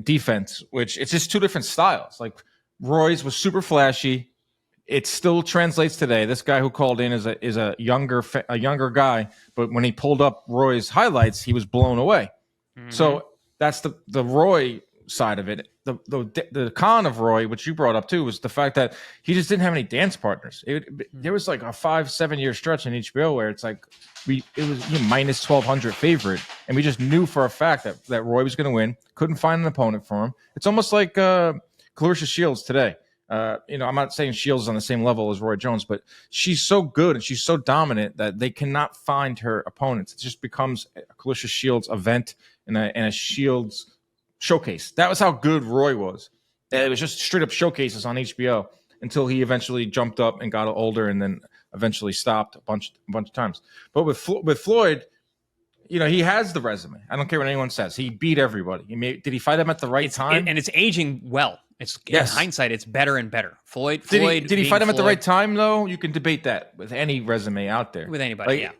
defense, which it's just two different styles. Like Roy's was super flashy. It still translates today. This guy who called in is a younger guy, but when he pulled up Roy's highlights, he was blown away. Mm-hmm. So that's the Roy side of it. The con of Roy, which you brought up too, was the fact that he just didn't have any dance partners. There was like a 5-7 year stretch in HBO where it's like it was minus 1,200 favorite, and we just knew for a fact that Roy was going to win. Couldn't find an opponent for him. It's almost like Clarissa Shields today. I'm not saying Shields is on the same level as Roy Jones, but she's so good and she's so dominant that they cannot find her opponents. It just becomes a Clarissa Shields event, in a Shields showcase. That was how good Roy was. It was just straight up showcases on HBO until he eventually jumped up and got older and then eventually stopped a bunch of times. But with Floyd, you know, he has the resume. I don't care what anyone says. He beat everybody. Did he fight him at the right time? And it's aging well. It's in hindsight, it's better and better. Floyd did he fight him at the right time though? You can debate that with any resume out there. With anybody, yeah.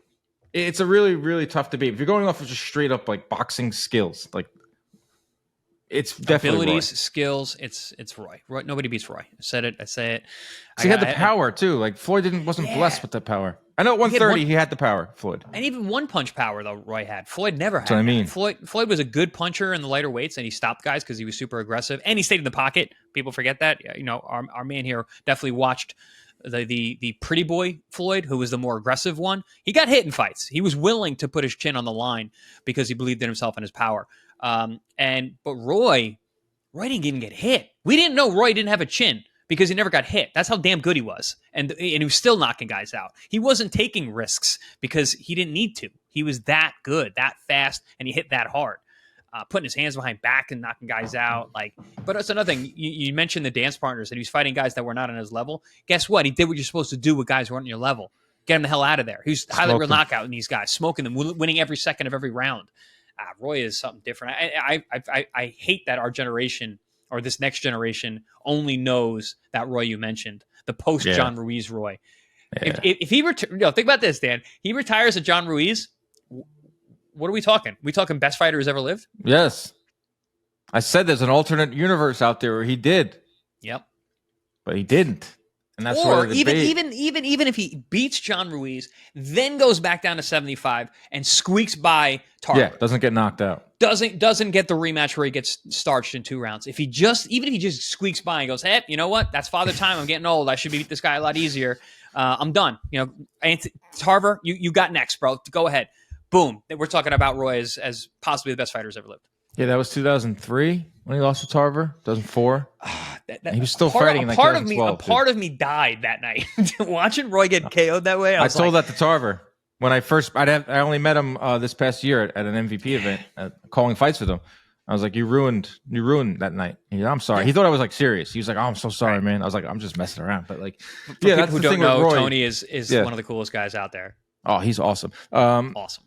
It's a really, really tough debate. If you're going off of just straight up like boxing skills, like it's definitely abilities, Roy. Skills. It's Roy. Nobody beats Roy. I say it. So he had the power too. Like Floyd wasn't blessed with the power. I know at 130 he had the power. Floyd, and even one punch power though Roy had. Floyd never had. That's what I mean. Floyd was a good puncher in the lighter weights, and he stopped guys because he was super aggressive, and he stayed in the pocket. People forget that. You know, our man here definitely watched the pretty boy Floyd, who was the more aggressive one. He got hit in fights. He was willing to put his chin on the line because he believed in himself and his power. But Roy didn't even get hit. We didn't know Roy didn't have a chin because he never got hit. That's how damn good he was. And he was still knocking guys out. He wasn't taking risks because he didn't need to. He was that good, that fast, and he hit that hard. Putting his hands behind back and knocking guys out. But that's another thing. You mentioned the dance partners, and he was fighting guys that were not on his level. Guess what? He did what you're supposed to do with guys who weren't on your level. Get him the hell out of there. He was highly real knockout in these guys, smoking them, winning every second of every round. Roy is something different. I hate that our generation or this next generation only knows that Roy you mentioned, the post John Ruiz Roy. Yeah. If he think about this, Dan. He retires at John Ruiz. What are we talking? We talking best fighter who's ever lived? Yes. I said there's an alternate universe out there where he did. Yep. But he didn't. And that's or even if he beats John Ruiz, then goes back down to 75 and squeaks by Tarver. Yeah, doesn't get knocked out. Doesn't get the rematch where he gets starched in 2 rounds. If he just squeaks by and goes, hey, you know what? That's father time. I'm getting old. I should beat this guy a lot easier. I'm done. You know, Tarver, you got next, bro. Go ahead. Boom. We're talking about Roy as possibly the best fighter who's ever lived. Yeah, that was 2003 when he lost to Tarver. 2004. He was still fighting in 2012. A part of me died that night watching Roy get KO'd that way. I told that to Tarver when I only met him this past year at an MVP event, calling fights with him. I was like, you ruined that night. I'm sorry. Yeah. He thought I was like serious. He was like, oh, I'm so sorry, man. I was like, I'm just messing around. But like, for people who don't know, Tony is one of the coolest guys out there. Oh, he's awesome. Awesome.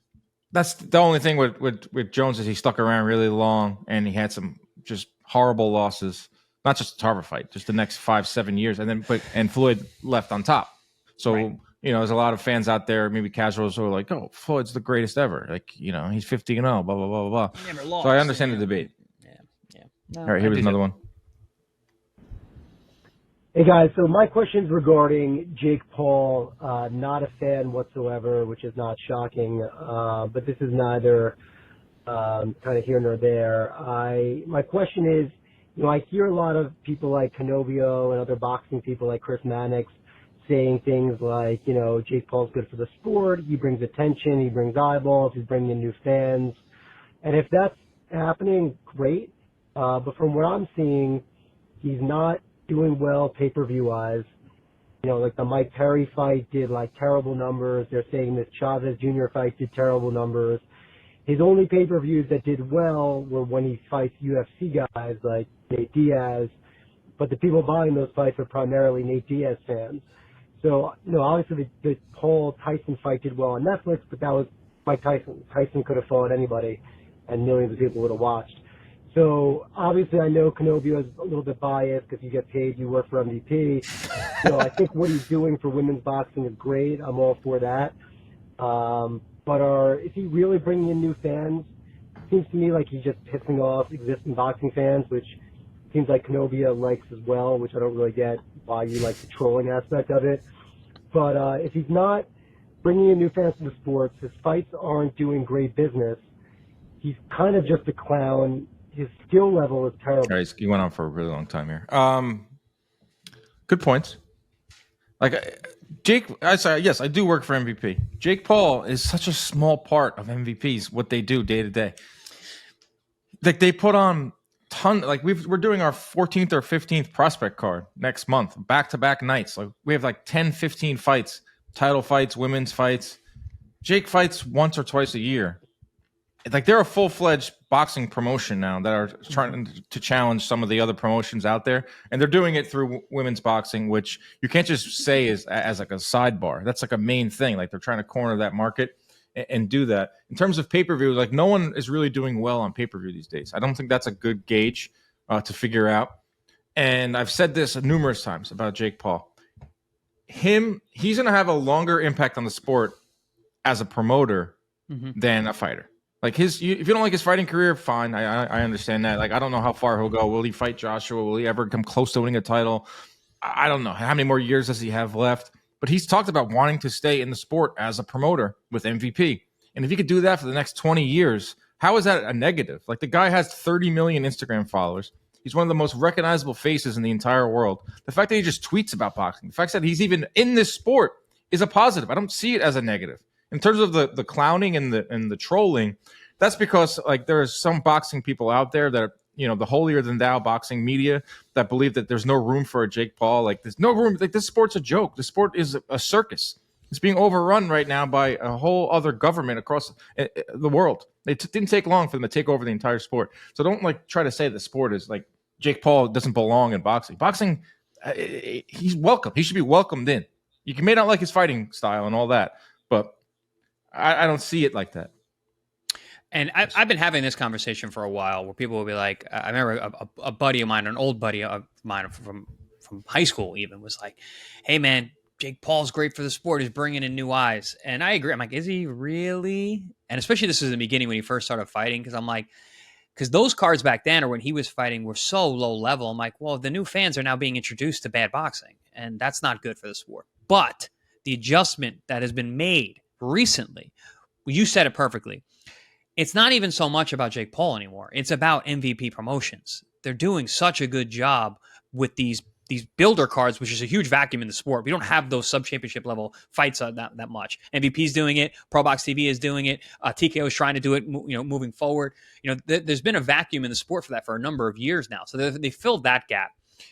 That's the only thing with Jones is he stuck around really long and he had some just horrible losses. Not just the Tarver fight, just the next 5-7 years, and Floyd left on top. So you know, there's a lot of fans out there, maybe casuals, who are like, "Oh, Floyd's the greatest ever." Like, you know, he's 50-0, blah blah blah blah blah. Never lost. So I understand the debate. Yeah. No, all right, here was another one. Hey guys, so my question's regarding Jake Paul. Not a fan whatsoever, which is not shocking. But this is neither kind of here nor there. My question is, you know, I hear a lot of people like Canovio and other boxing people like Chris Mannix saying things like, you know, Jake Paul's good for the sport. He brings attention. He brings eyeballs. He's bringing in new fans. And if that's happening, great. But from what I'm seeing, he's not doing well pay-per-view wise. You know, like the Mike Perry fight did like terrible numbers. They're saying this Chavez Jr. fight did terrible numbers. His only pay-per-views that did well were when he fights UFC guys like Nate Diaz, but the people buying those fights are primarily Nate Diaz fans. So, you know, obviously the Paul-Tyson fight did well on Netflix, but that was Mike Tyson. Tyson could have fought anybody, and millions of people would have watched. So, obviously, I know Canovio is a little bit biased because you get paid, you work for MVP. So, I think what he's doing for women's boxing is great. I'm all for that. But is he really bringing in new fans? Seems to me like he's just pissing off existing boxing fans, which seems like Canovio likes as well, which I don't really get why you like the trolling aspect of it. But if he's not bringing in new fans to the sports, his fights aren't doing great business, he's kind of just a clown. His skill level is terrible. Right, he went on for a really long time here. Good points. Like Jake, yes, I do work for MVP. Jake Paul is such a small part of MVPs, what they do day to day. Like they put on we're doing our 14th or 15th prospect card next month, back-to-back nights. Like we have like 10, 15 fights, title fights, women's fights. Jake fights once or twice a year. Like they're a full-fledged boxing promotion now that are trying to challenge some of the other promotions out there, and they're doing it through women's boxing, which you can't just say is as like a sidebar. That's like a main thing. Like they're trying to corner that market and do that. In terms of pay-per-view, like no one is really doing well on pay-per-view these days. I don't think that's a good gauge to figure out. And I've said this numerous times about Jake Paul. He's going to have a longer impact on the sport as a promoter than a fighter. Like if you don't like his fighting career, fine. I understand that. Like I don't know how far he'll go. Will he fight Joshua? Will he ever come close to winning a title? I don't know. How many more years does he have left? But he's talked about wanting to stay in the sport as a promoter with MVP. And if he could do that for the next 20 years, how is that a negative? Like the guy has 30 million Instagram followers. He's one of the most recognizable faces in the entire world. The fact that he just tweets about boxing, the fact that he's even in this sport is a positive. I don't see it as a negative. In terms of the clowning and the trolling, that's because like there are some boxing people out there that are, the holier than thou boxing media that believe that there's no room for a Jake Paul. Like there's no room. Like this sport's a joke. The sport is a circus. It's being overrun right now by a whole other government across the world. It didn't take long for them to take over the entire sport. So don't like try to say the sport is like Jake Paul doesn't belong in boxing. Boxing, he's welcome. He should be welcomed in. You may not like his fighting style and all that, but I don't see it like that. And I've been having this conversation for a while where people will be like, I remember a buddy of mine, an old buddy of mine from high school even was like, hey man, Jake Paul's great for the sport. He's bringing in new eyes. And I agree. I'm like, is he really? And especially this is in the beginning when he first started fighting. Cause I'm like, because those cards back then or when he was fighting were so low level. I'm like, well, the new fans are now being introduced to bad boxing and that's not good for the sport. But the adjustment that has been made recently, you said it perfectly. It's not even so much about Jake Paul anymore. It's about MVP promotions. They're doing such a good job with these builder cards, which is a huge vacuum in the sport. We don't have those sub-championship level fights that much. MVP's doing it. Pro Box TV is doing it. TKO is trying to do it, moving forward. There's been a vacuum in the sport for that for a number of years now. So they filled that gap.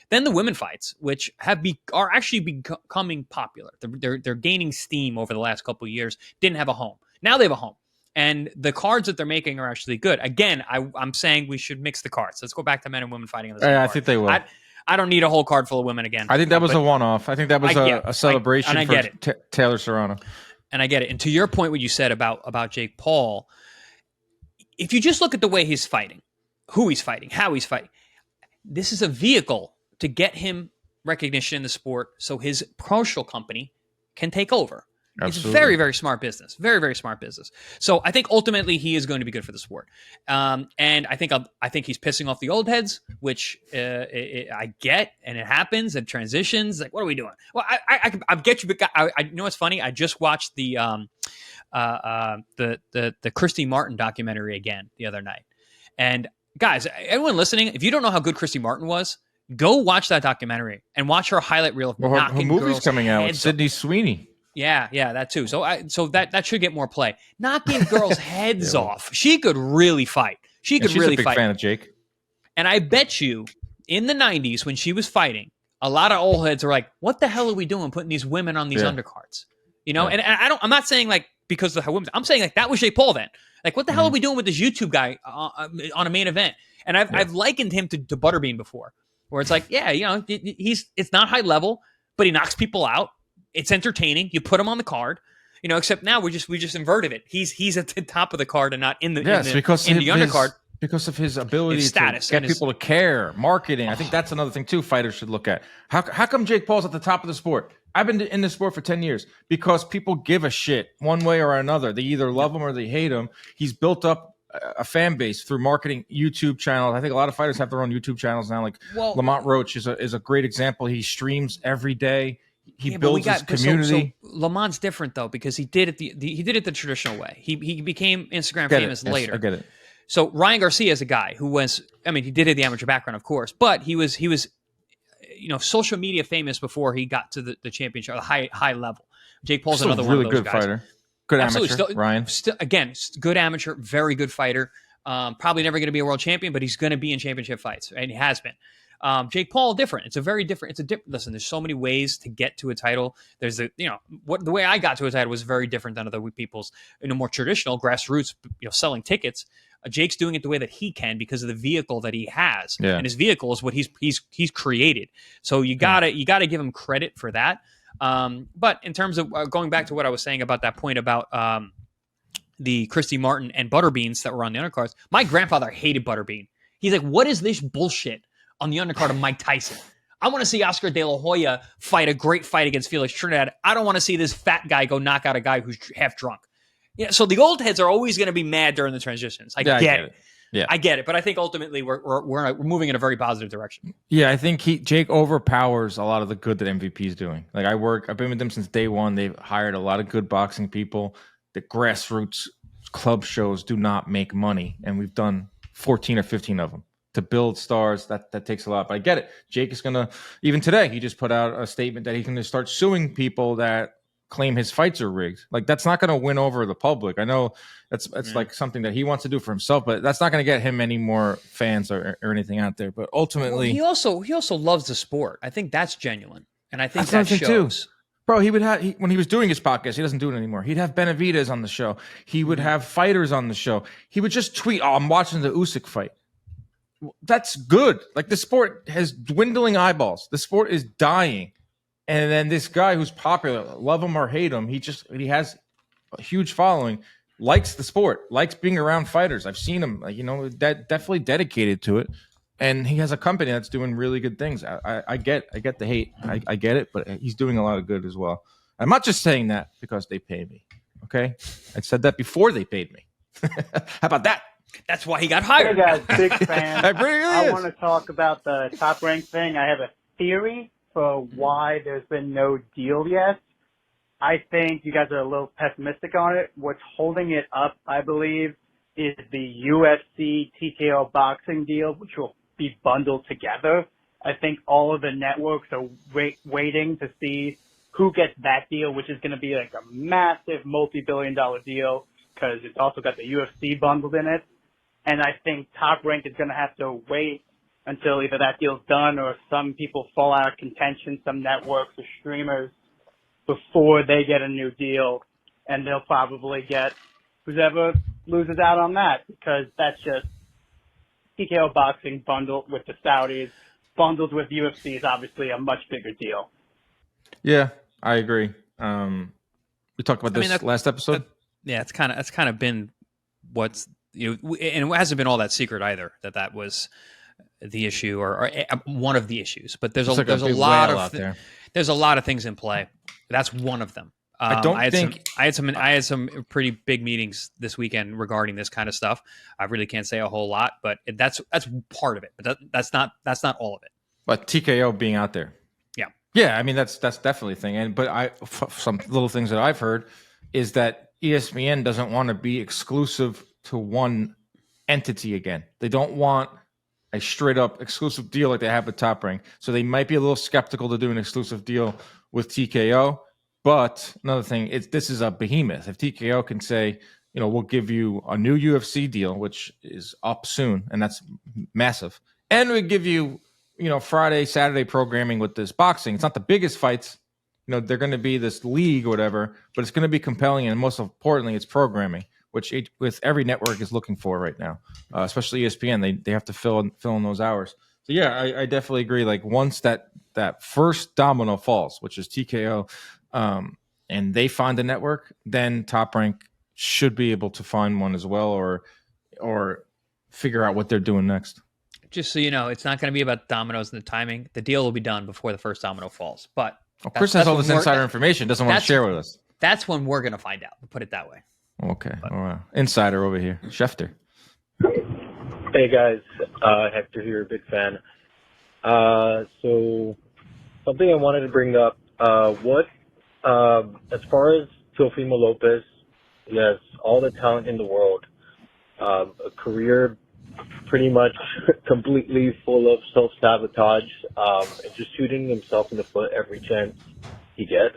Then the women fights, which are actually becoming popular. They're gaining steam over the last couple of years. Didn't have a home. Now they have a home. And the cards that they're making are actually good. Again, I'm saying we should mix the cards. Let's go back to men and women fighting on the same card. I think they will. I don't need a whole card full of women again. I think that was a one-off. I think that was a celebration for Taylor Serrano. And I get it. And to your point, what you said about Jake Paul, if you just look at the way he's fighting, who he's fighting, how he's fighting, this is a vehicle to get him recognition in the sport so his promotional company can take over. Absolutely. It's very, very smart business. Very, very smart business. So I think ultimately he is going to be good for the sport. And I think he's pissing off the old heads, which I get, and it happens. It transitions. Like, what are we doing? Well, I get you. But I know what's funny. I just watched the Christy Martin documentary again the other night. And guys, everyone listening, if you don't know how good Christy Martin was, go watch that documentary and watch her highlight reel of knocking her movie's girls' coming out with heads Sydney Sweeney. Yeah, that too. So that should get more play. Knocking girls' heads off. She could really fight. She's really a big fan of Jake. And I bet you in the 90s when she was fighting, a lot of old heads are like, what the hell are we doing putting these women on these undercards? And I'm not saying like because of how women, I'm saying like that was Jake Paul then. Like, what the hell are we doing with this YouTube guy on a main event? And I've likened him to Butterbean before, where it's like, it's not high level, but he knocks people out. It's entertaining. You put him on the card, except now we just inverted it. He's at the top of the card and not in the undercard. Because of his ability to get people to care, marketing. I think that's another thing too fighters should look at. How come Jake Paul's at the top of the sport? I've been in the sport for 10 years because people give a shit one way or another. They either love him or they hate him. He's built up a fan base through marketing YouTube channels. I think a lot of fighters have their own YouTube channels now. Like Lamont Roach is a great example. He streams every day. He builds his community. So Lamont's different though because he did it the traditional way. He became Instagram famous later. I get it. So Ryan Garcia is a guy who was, he did it the amateur background, of course, but he was social media famous before he got to the championship, the high level. Jake Paul's another one of those good guys. Fighter. Good amateur, Ryan. Again, good amateur, very good fighter. Probably never going to be a world champion, but he's going to be in championship fights, and he has been. Jake Paul, different. Listen, there's so many ways to get to a title. There's the way I got to a title was very different than other people's, more traditional grassroots, selling tickets. Jake's doing it the way that he can because of the vehicle that he has, Yeah. and his vehicle is what he's created. So you gotta give him credit for that. But in terms of going back to what I was saying about that point about the Christy Martin and Butterbeans that were on the undercards, my grandfather hated Butterbean. He's like, what is this bullshit on the undercard of Mike Tyson? I want to see Oscar De La Hoya fight a great fight against Felix Trinidad. I don't want to see this fat guy go knock out a guy who's half drunk. Yeah, so the old heads are always going to be mad during the transitions. I get it. Yeah, I get it. But I think ultimately we're moving in a very positive direction. Yeah, I think Jake overpowers a lot of the good that MVP is doing. Like I've been with them since day one. They've hired a lot of good boxing people. The grassroots club shows do not make money, and we've done 14 or 15 of them. To build stars, that takes a lot. But I get it. Jake is gonna, even today, he just put out a statement that he's gonna start suing people that claim his fights are rigged. Like that's not gonna win over the public. I know that's like something that he wants to do for himself, but that's not gonna get him any more fans or anything out there. But ultimately, he also loves the sport. I think that's genuine, and I think that shows. Too. Bro, when he was doing his podcast, he doesn't do it anymore. He'd have Benavidez on the show. He would have fighters on the show. He would just tweet, "Oh, I'm watching the Usyk fight." That's good. Like the sport has dwindling eyeballs. The sport is dying. And then this guy who's popular, love him or hate him, he has a huge following, likes the sport, likes being around fighters. I've seen him, definitely dedicated to it. And he has a company that's doing really good things. I get the hate. I get it, but he's doing a lot of good as well. I'm not just saying that because they pay me. Okay? I said that before they paid me. How about that? That's why he got hired. Hey guys, big fan. I is. want to talk about the Top Rank thing. I have a theory for why there's been no deal yet. I think you guys are a little pessimistic on it. What's holding it up, I believe, is the UFC TKO boxing deal, which will be bundled together. I think all of the networks are waiting to see who gets that deal, which is going to be like a massive multi-billion-dollar deal because it's also got the UFC bundled in it. And I think Top Rank is going to have to wait until either that deal's done or some people fall out of contention, some networks or streamers, before they get a new deal. And they'll probably get whoever loses out on that because that's just TKO boxing bundled with the Saudis, bundled with UFC is obviously a much bigger deal. Yeah, I agree. We talked about this last episode. It's kind of been what's, and it hasn't been all that secret either that was the issue or one of the issues. But there's a lot of things in play. That's one of them. I had some pretty big meetings this weekend regarding this kind of stuff. I really can't say a whole lot, but that's part of it. But that's not all of it. But TKO being out there, yeah. I mean that's definitely a thing. But some little things that I've heard is that ESPN doesn't want to be exclusive to one entity again. They don't want a straight up exclusive deal like they have with Top Rank. So they might be a little skeptical to do an exclusive deal with TKO. But another thing, this is a behemoth. If TKO can say, we'll give you a new UFC deal, which is up soon, and that's massive, and we give you, Friday, Saturday programming with this boxing. It's not the biggest fights. They're going to be this league or whatever, but it's going to be compelling, and most importantly, it's programming, which with every network is looking for right now, especially ESPN. They have to fill in those hours. So yeah, I definitely agree. Like once that first domino falls, which is TKO, and they find a network, then Top Rank should be able to find one as well, or figure out what they're doing next. Just so you know, it's not going to be about dominoes and the timing. The deal will be done before the first domino falls. But Chris has all this insider information, doesn't want to share with us. That's when we're going to find out. We'll put it that way. Okay. All right. Insider over here. Schefter. Hey, guys. Hector here, big fan. So something I wanted to bring up. As far as Teofimo Lopez, he has all the talent in the world. A career pretty much completely full of self-sabotage, and just shooting himself in the foot every chance he gets.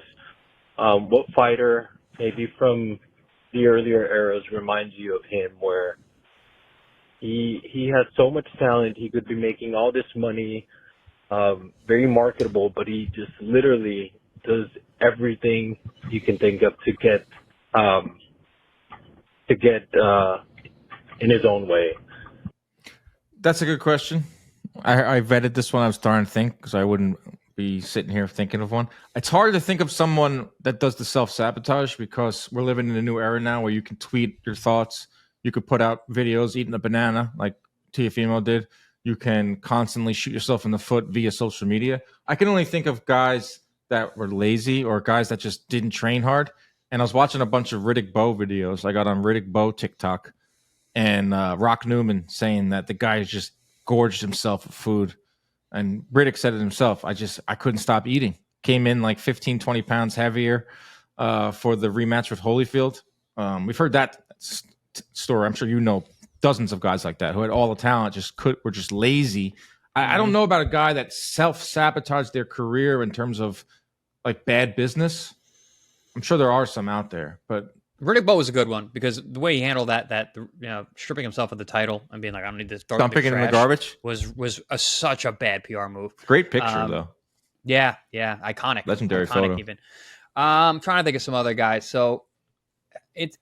What fighter, maybe from the earlier eras, reminds you of him, where he has so much talent, he could be making all this money, very marketable, but he just literally does everything you can think of to get in his own way? That's a good question. I vetted this one. I was starting to think because I wouldn't be sitting here thinking of one. It's hard to think of someone that does the self-sabotage because we're living in a new era now where you can tweet your thoughts. You could put out videos eating a banana like Teofimo did. You can constantly shoot yourself in the foot via social media. I can only think of guys that were lazy or guys that just didn't train hard. And I was watching a bunch of Riddick Bowe videos. I got on Riddick Bowe TikTok and Rock Newman saying that the guy just gorged himself with food. And Riddick said it himself. I couldn't stop eating. Came in like 15, 20 pounds heavier for the rematch with Holyfield. We've heard that story. I'm sure you know dozens of guys like that who had all the talent, were just lazy. I don't know about a guy that self-sabotaged their career in terms of like bad business. I'm sure there are some out there, but Riddick Bowe was a good one because the way he handled that stripping himself of the title and being like, I don't need this. Dumping it in the garbage was such a bad PR move. Great picture though. Yeah, iconic, legendary photo. Even. I'm trying to think of some other guys. So it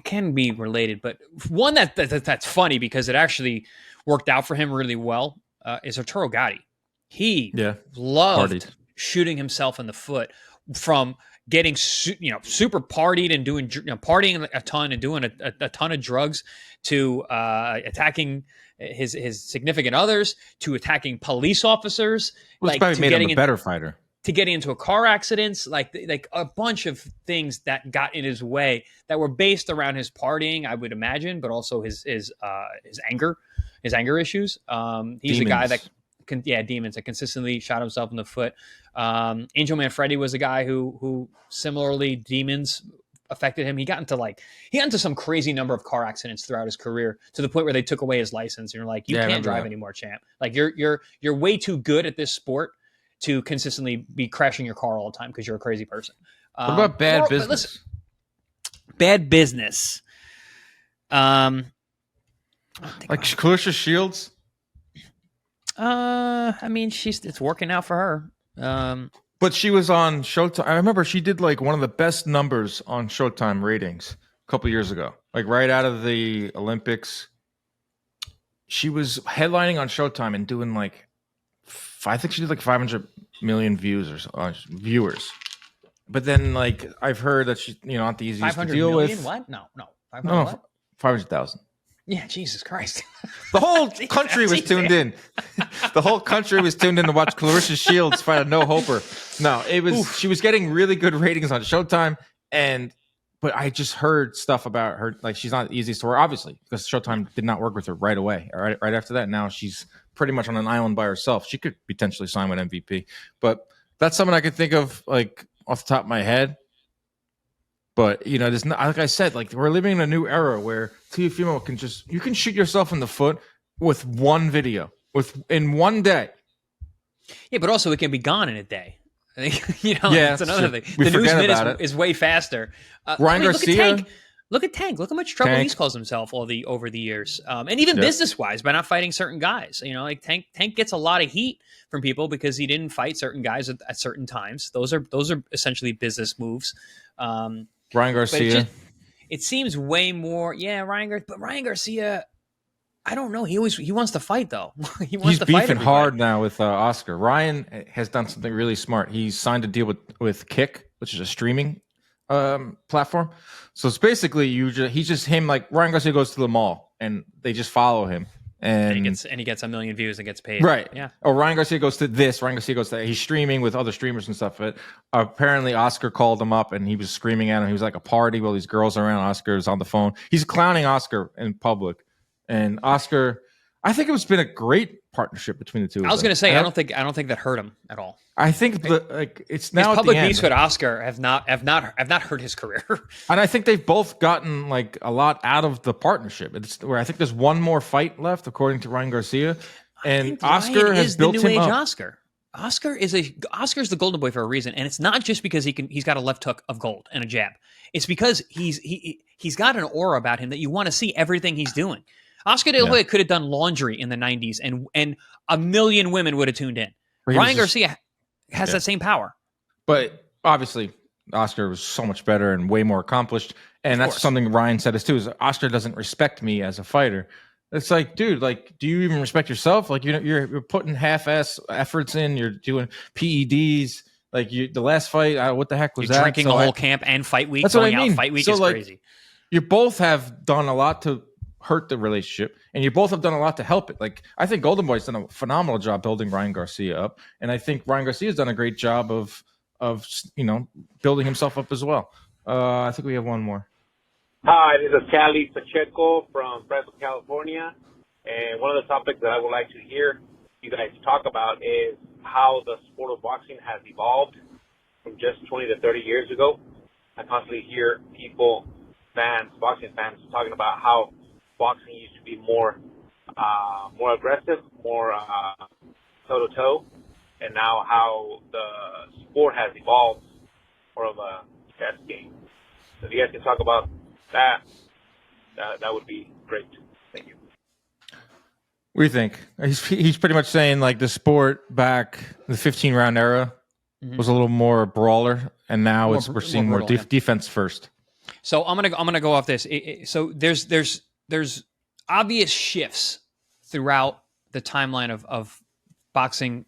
can be related, but one that's funny because it actually worked out for him really well is Arturo Gatti. He loved shooting himself in the foot from getting super partied and doing partying a ton and doing a ton of drugs to attacking his significant others to attacking police officers. Well, it's probably made him a better fighter. To getting into a car accidents, like a bunch of things that got in his way that were based around his partying, I would imagine, but also his anger issues. He's a guy that demons that consistently shot himself in the foot. Angel Manfredi was a guy who similarly demons affected him. He got into some crazy number of car accidents throughout his career to the point where they took away his license. And you're like, you can't drive anymore, champ. Like you're way too good at this sport to consistently be crashing your car all the time because you're a crazy person. What about bad business? Listen, bad business. Like Clarissa Shields. It's working out for her. But she was on Showtime. I remember she did like one of the best numbers on Showtime ratings a couple years ago. Like right out of the Olympics, she was headlining on Showtime and doing like, I think she did like 500 million viewers. But then like I've heard that she's not the easiest to deal with. What? No. 500,000. Yeah, Jesus Christ. The whole country was tuned in. The whole country was tuned in to watch Clarissa Shields fight a no-hoper. No, she was getting really good ratings on Showtime, but I just heard stuff about her. Like, she's not the easiest to work, obviously, because Showtime did not work with her right away. Right after that, now she's pretty much on an island by herself. She could potentially sign with MVP. But that's someone I could think of, like, off the top of my head. But, there's not, like I said, like we're living in a new era where Teofimo you can shoot yourself in the foot with one video, in one day. Yeah, but also it can be gone in a day. I think, that's another thing. The news minute is way faster. Ryan Garcia. Look at Tank. Look how much trouble he's caused himself over the years. And even business-wise by not fighting certain guys. Like Tank gets a lot of heat from people because he didn't fight certain guys at certain times. Those are essentially business moves. Ryan Garcia. It seems way more. Yeah, but Ryan Garcia, I don't know. He wants to fight though. He's beefing hard now with Oscar. Ryan has done something really smart. He's signed a deal with Kick, which is a streaming platform. So it's basically he's just him. Like Ryan Garcia goes to the mall and they just follow him. And he gets 1 million views and gets paid. Right. Yeah. Oh, Ryan Garcia goes to this. Ryan Garcia goes to that. He's streaming with other streamers and stuff. But apparently Oscar called him up and he was screaming at him. He was like a party while these girls are around. Oscar's on the phone. He's clowning Oscar in public. And Oscar, I think it's been a great partnership between the two. I was going to say, I don't think that hurt him at all. I think it's now his public beefs with Oscar have not hurt his career. And I think they've both gotten like a lot out of the partnership. It's where I think there's one more fight left, according to Ryan Garcia, and Oscar has built him up. New age Oscar. Oscar's the golden boy for a reason, and it's not just because he's got a left hook of gold and a jab. It's because he's got an aura about him that you want to see everything he's doing. Oscar De La Hoya could have done laundry in the 90s, and 1 million women would have tuned in. Ryan Garcia has that same power. But obviously, Oscar was so much better and way more accomplished. And that's something Ryan said too, is Oscar doesn't respect me as a fighter. It's like, dude, like, do you even respect yourself? Like, you're putting half-ass efforts in. You're doing PEDs. Like, the last fight, what the heck was you're that? Drinking a whole camp and fight week. That's what I mean. Fight week so, is like, crazy. You both have done a lot to hurt the relationship, and you both have done a lot to help it. Like, I think Golden Boy's done a phenomenal job building Ryan Garcia up, and I think Ryan Garcia's done a great job of building himself up as well. I think we have one more. Hi, this is Cali Pacheco from Fresno, California. And one of the topics that I would like to hear you guys talk about is how the sport of boxing has evolved from just 20 to 30 years ago. I constantly hear people, boxing fans, talking about how boxing used to be more aggressive, more toe-to-toe, and now how the sport has evolved more of a chess game. So if you guys can talk about that would be great. Thank you. What do you think? He's pretty much saying like the sport back the 15-round era was a little more brawler, and now we're seeing more defense first. So I'm gonna go off this. So there's obvious shifts throughout the timeline of boxing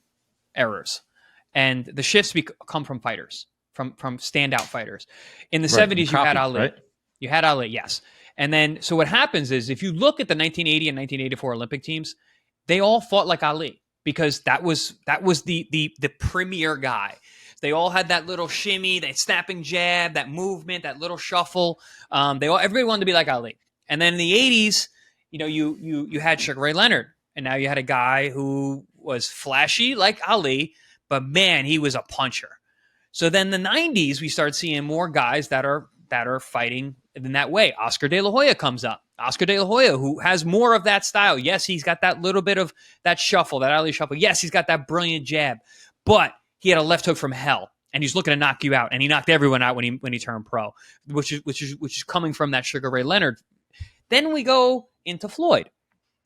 errors, and the shifts come from fighters, from standout fighters. In the 70s, you had Ali. Right? You had Ali, yes. And then, so what happens is, if you look at the 1980 and 1984 Olympic teams, they all fought like Ali because that was the premier guy. They all had that little shimmy, that snapping jab, that movement, that little shuffle. Everybody wanted to be like Ali. And then in the 80s, you had Sugar Ray Leonard, and now you had a guy who was flashy like Ali, but man, he was a puncher. So then the 90s, we start seeing more guys that are fighting in that way. Oscar De La Hoya comes up. Oscar De La Hoya, who has more of that style. Yes, he's got that little bit of that shuffle, that Ali shuffle. Yes, he's got that brilliant jab, but he had a left hook from hell, and he's looking to knock you out. And he knocked everyone out when he turned pro, which is coming from that Sugar Ray Leonard. Then we go into Floyd,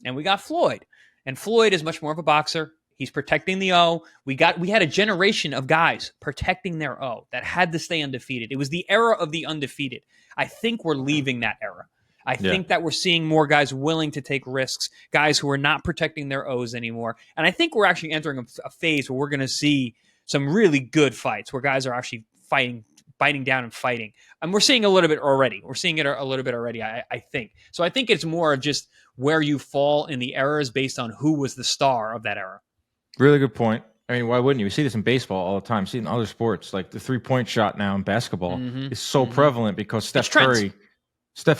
and we got Floyd, and Floyd is much more of a boxer. He's protecting the O. We had a generation of guys protecting their O that had to stay undefeated. It was the era of the undefeated. I think we're leaving that era. I think that we're seeing more guys willing to take risks, guys who are not protecting their O's anymore. And I think we're actually entering a phase where we're going to see some really good fights, where guys are actually biting down and fighting. And we're seeing a little bit already. We're seeing it a little bit already, I think. So I think it's more of just where you fall in the eras based on who was the star of that era. Really good point. I mean, why wouldn't you? We see this in baseball all the time. See it in other sports, like the 3-point shot now in basketball is so prevalent because Steph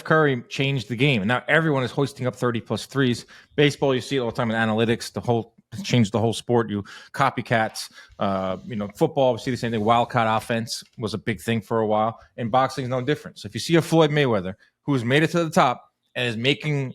Curry changed the game, and now everyone is hoisting up 30+ threes. Baseball, you see it all the time in analytics. Changed the whole sport. You copycats. Football, we see the same thing. Wildcat offense was a big thing for a while, and boxing is no different. So if you see a Floyd Mayweather who has made it to the top and is making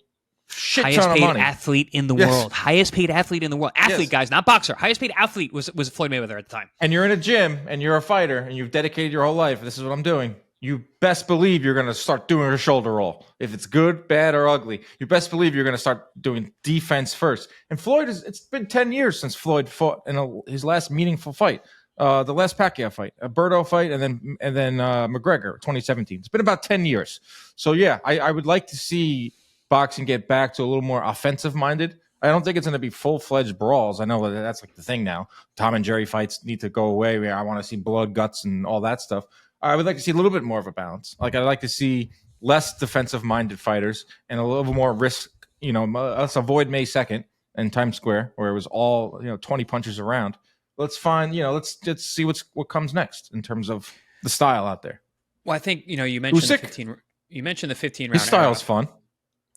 highest paid athlete in the world. Highest paid athlete in the world. Athlete, guys, not boxer. Highest paid athlete was Floyd Mayweather at the time. And you're in a gym and you're a fighter and you've dedicated your whole life. This is what I'm doing. You best believe you're going to start doing a shoulder roll. If it's good, bad, or ugly, you best believe you're going to start doing defense first. And it's been 10 years since Floyd fought in his last meaningful fight. The last Pacquiao fight, a Berto fight, and then McGregor, 2017. It's been about 10 years. So yeah, I would like to see boxing get back to a little more offensive minded. I don't think it's going to be full-fledged brawls. I know that that's like the thing now. Tom and Jerry fights need to go away. I want to see blood, guts, and all that stuff. I would like to see a little bit more of a balance. Like, I'd like to see less defensive-minded fighters and a little bit more risk. Let's avoid May 2nd and Times Square, where it was all 20 punches around. Let's find, let's see what comes next in terms of the style out there. Well, I think you mentioned the 15. You mentioned the 15 round. His style's fun.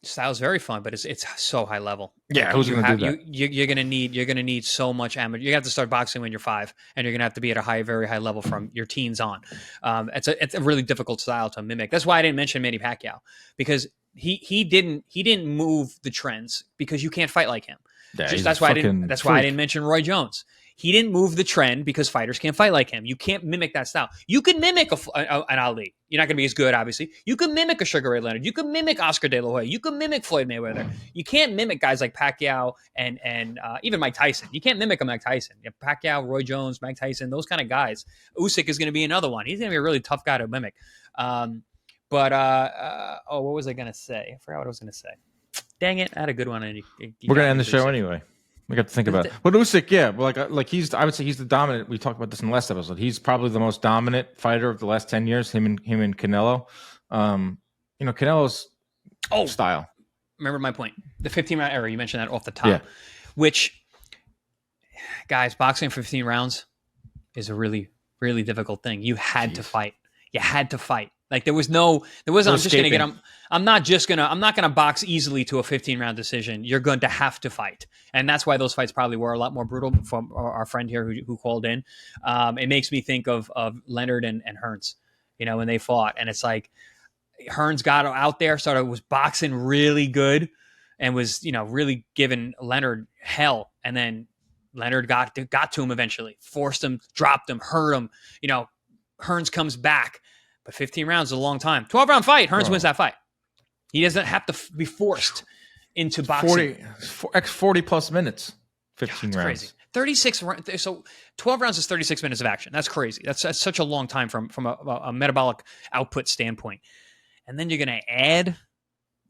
Style's very fun, but it's so high level. Yeah, who's going to do that? You're going to need so much amateur. You have to start boxing when you're 5, and you're going to have to be at a very high level from your teens on. It's a really difficult style to mimic. That's why I didn't mention Manny Pacquiao, because he didn't move the trends, because you can't fight like him. Yeah, that's why I didn't mention Roy Jones. He didn't move the trend because fighters can't fight like him. You can't mimic that style. You can mimic an Ali. You're not going to be as good, obviously. You can mimic a Sugar Ray Leonard. You can mimic Oscar De La Hoya. You can mimic Floyd Mayweather. You can't mimic guys like Pacquiao and even Mike Tyson. You can't mimic a Mike Tyson. You have Pacquiao, Roy Jones, Mike Tyson, those kind of guys. Usyk is going to be another one. He's going to be a really tough guy to mimic. But what was I gonna say? I forgot what I was gonna say. Dang it! I had a good one. And we're gonna end the show anyway. We got to think about it. But Usyk, yeah, like I would say he's the dominant. We talked about this in the last episode. He's probably the most dominant fighter of the last 10 years. Him and Canelo. Canelo's style. Remember my point. The 15-round era. You mentioned that off the top. Which, guys, boxing for 15 rounds is a really, really difficult thing. You had to fight. You had to fight. Like I'm not gonna box easily to a 15-round decision. You're going to have to fight. And that's why those fights probably were a lot more brutal. From our friend here who called in. It makes me think of Leonard and Hearns, when they fought. And it's like Hearns got out there, was boxing really good and was, really giving Leonard hell. And then Leonard got to him eventually, forced him, dropped him, hurt him. Hearns comes back. But 15 rounds is a long time. 12-round fight. Hearns wins that fight. He doesn't have to be forced into boxing. 40 plus minutes. 15 rounds. Crazy. 36. So 12 rounds is 36 minutes of action. That's crazy. That's such a long time from a metabolic output standpoint. And then you're going to add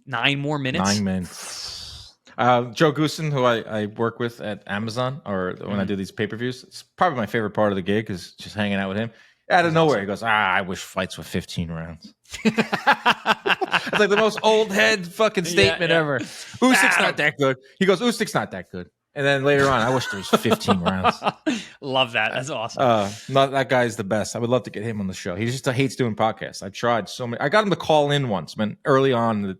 9 more minutes. 9 minutes. Joe Goosen, who I work with at Amazon, or when I do these pay-per-views, it's probably my favorite part of the gig is just hanging out with him. Out of nowhere, he goes, I wish fights were 15 rounds. It's like the most old head fucking statement ever. Usyk's not that good. He goes, Usyk's not that good. And then later on, I wish there was 15 rounds. Love that. That's awesome. That guy's the best. I would love to get him on the show. He just hates doing podcasts. I've tried so many. I got him to call in once, man, early on the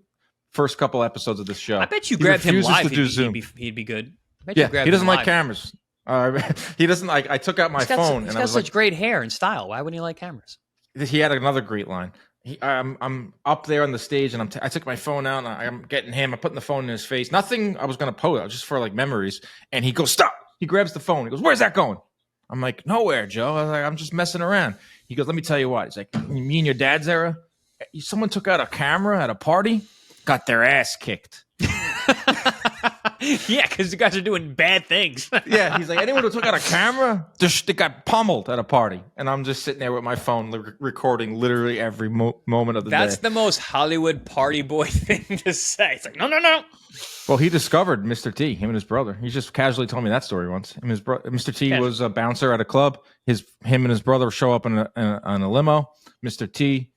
first couple episodes of this show. I bet you grabbed him live. He'd be good. He doesn't like cameras. He doesn't like. I took out my phone. He's got such great hair and style. Why wouldn't he like cameras? He had another great line. I'm up there on the stage, and I took my phone out, and I'm getting him. I'm putting the phone in his face. Nothing I was going to post, just for like memories. And he goes, "Stop!" He grabs the phone. He goes, "Where's that going?" I'm like, "Nowhere, Joe." I was like, "I'm just messing around." He goes, "Let me tell you what." He's like, "Me and your dad's era. Someone took out a camera at a party, got their ass kicked." Yeah, because you guys are doing bad things. Yeah, he's like, anyone who took out a camera, they got pummeled at a party. And I'm just sitting there with my phone recording literally every moment of the day. That's the most Hollywood party boy thing to say. It's like, no. Well, he discovered Mr. T, him and his brother. He just casually told me that story once. Mr. T was a bouncer at a club. Him and his brother show up in a limo. Mr. T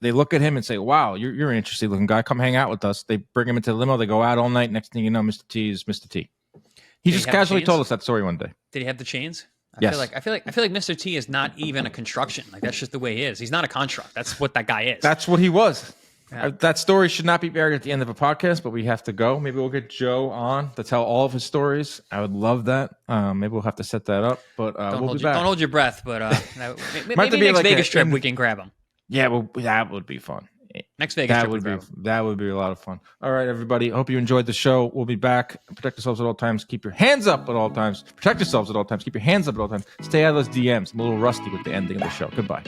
they look at him and say, "Wow, you're an interesting looking guy. Come hang out with us." They bring him into the limo. They go out all night. Next thing you know, Mr. T is Mr. T. He just casually told us that story one day. Did he have the chains? Yes. I feel like Mr. T is not even a construction. Like that's just the way he is. He's not a construct. That's what that guy is. That's what he was. Yeah. That story should not be buried at the end of a podcast, but we have to go. Maybe we'll get Joe on to tell all of his stories. I would love that. Maybe we'll have to set that up. But we'll be back. Don't hold your breath. But maybe next Vegas trip we can grab him. Yeah, well, that would be fun. Next Vegas trip that would be a lot of fun. All right, everybody. Hope you enjoyed the show. We'll be back. Protect yourselves at all times. Keep your hands up at all times. Protect yourselves at all times. Keep your hands up at all times. Stay out of those DMs. I'm a little rusty with the ending of the show. Goodbye.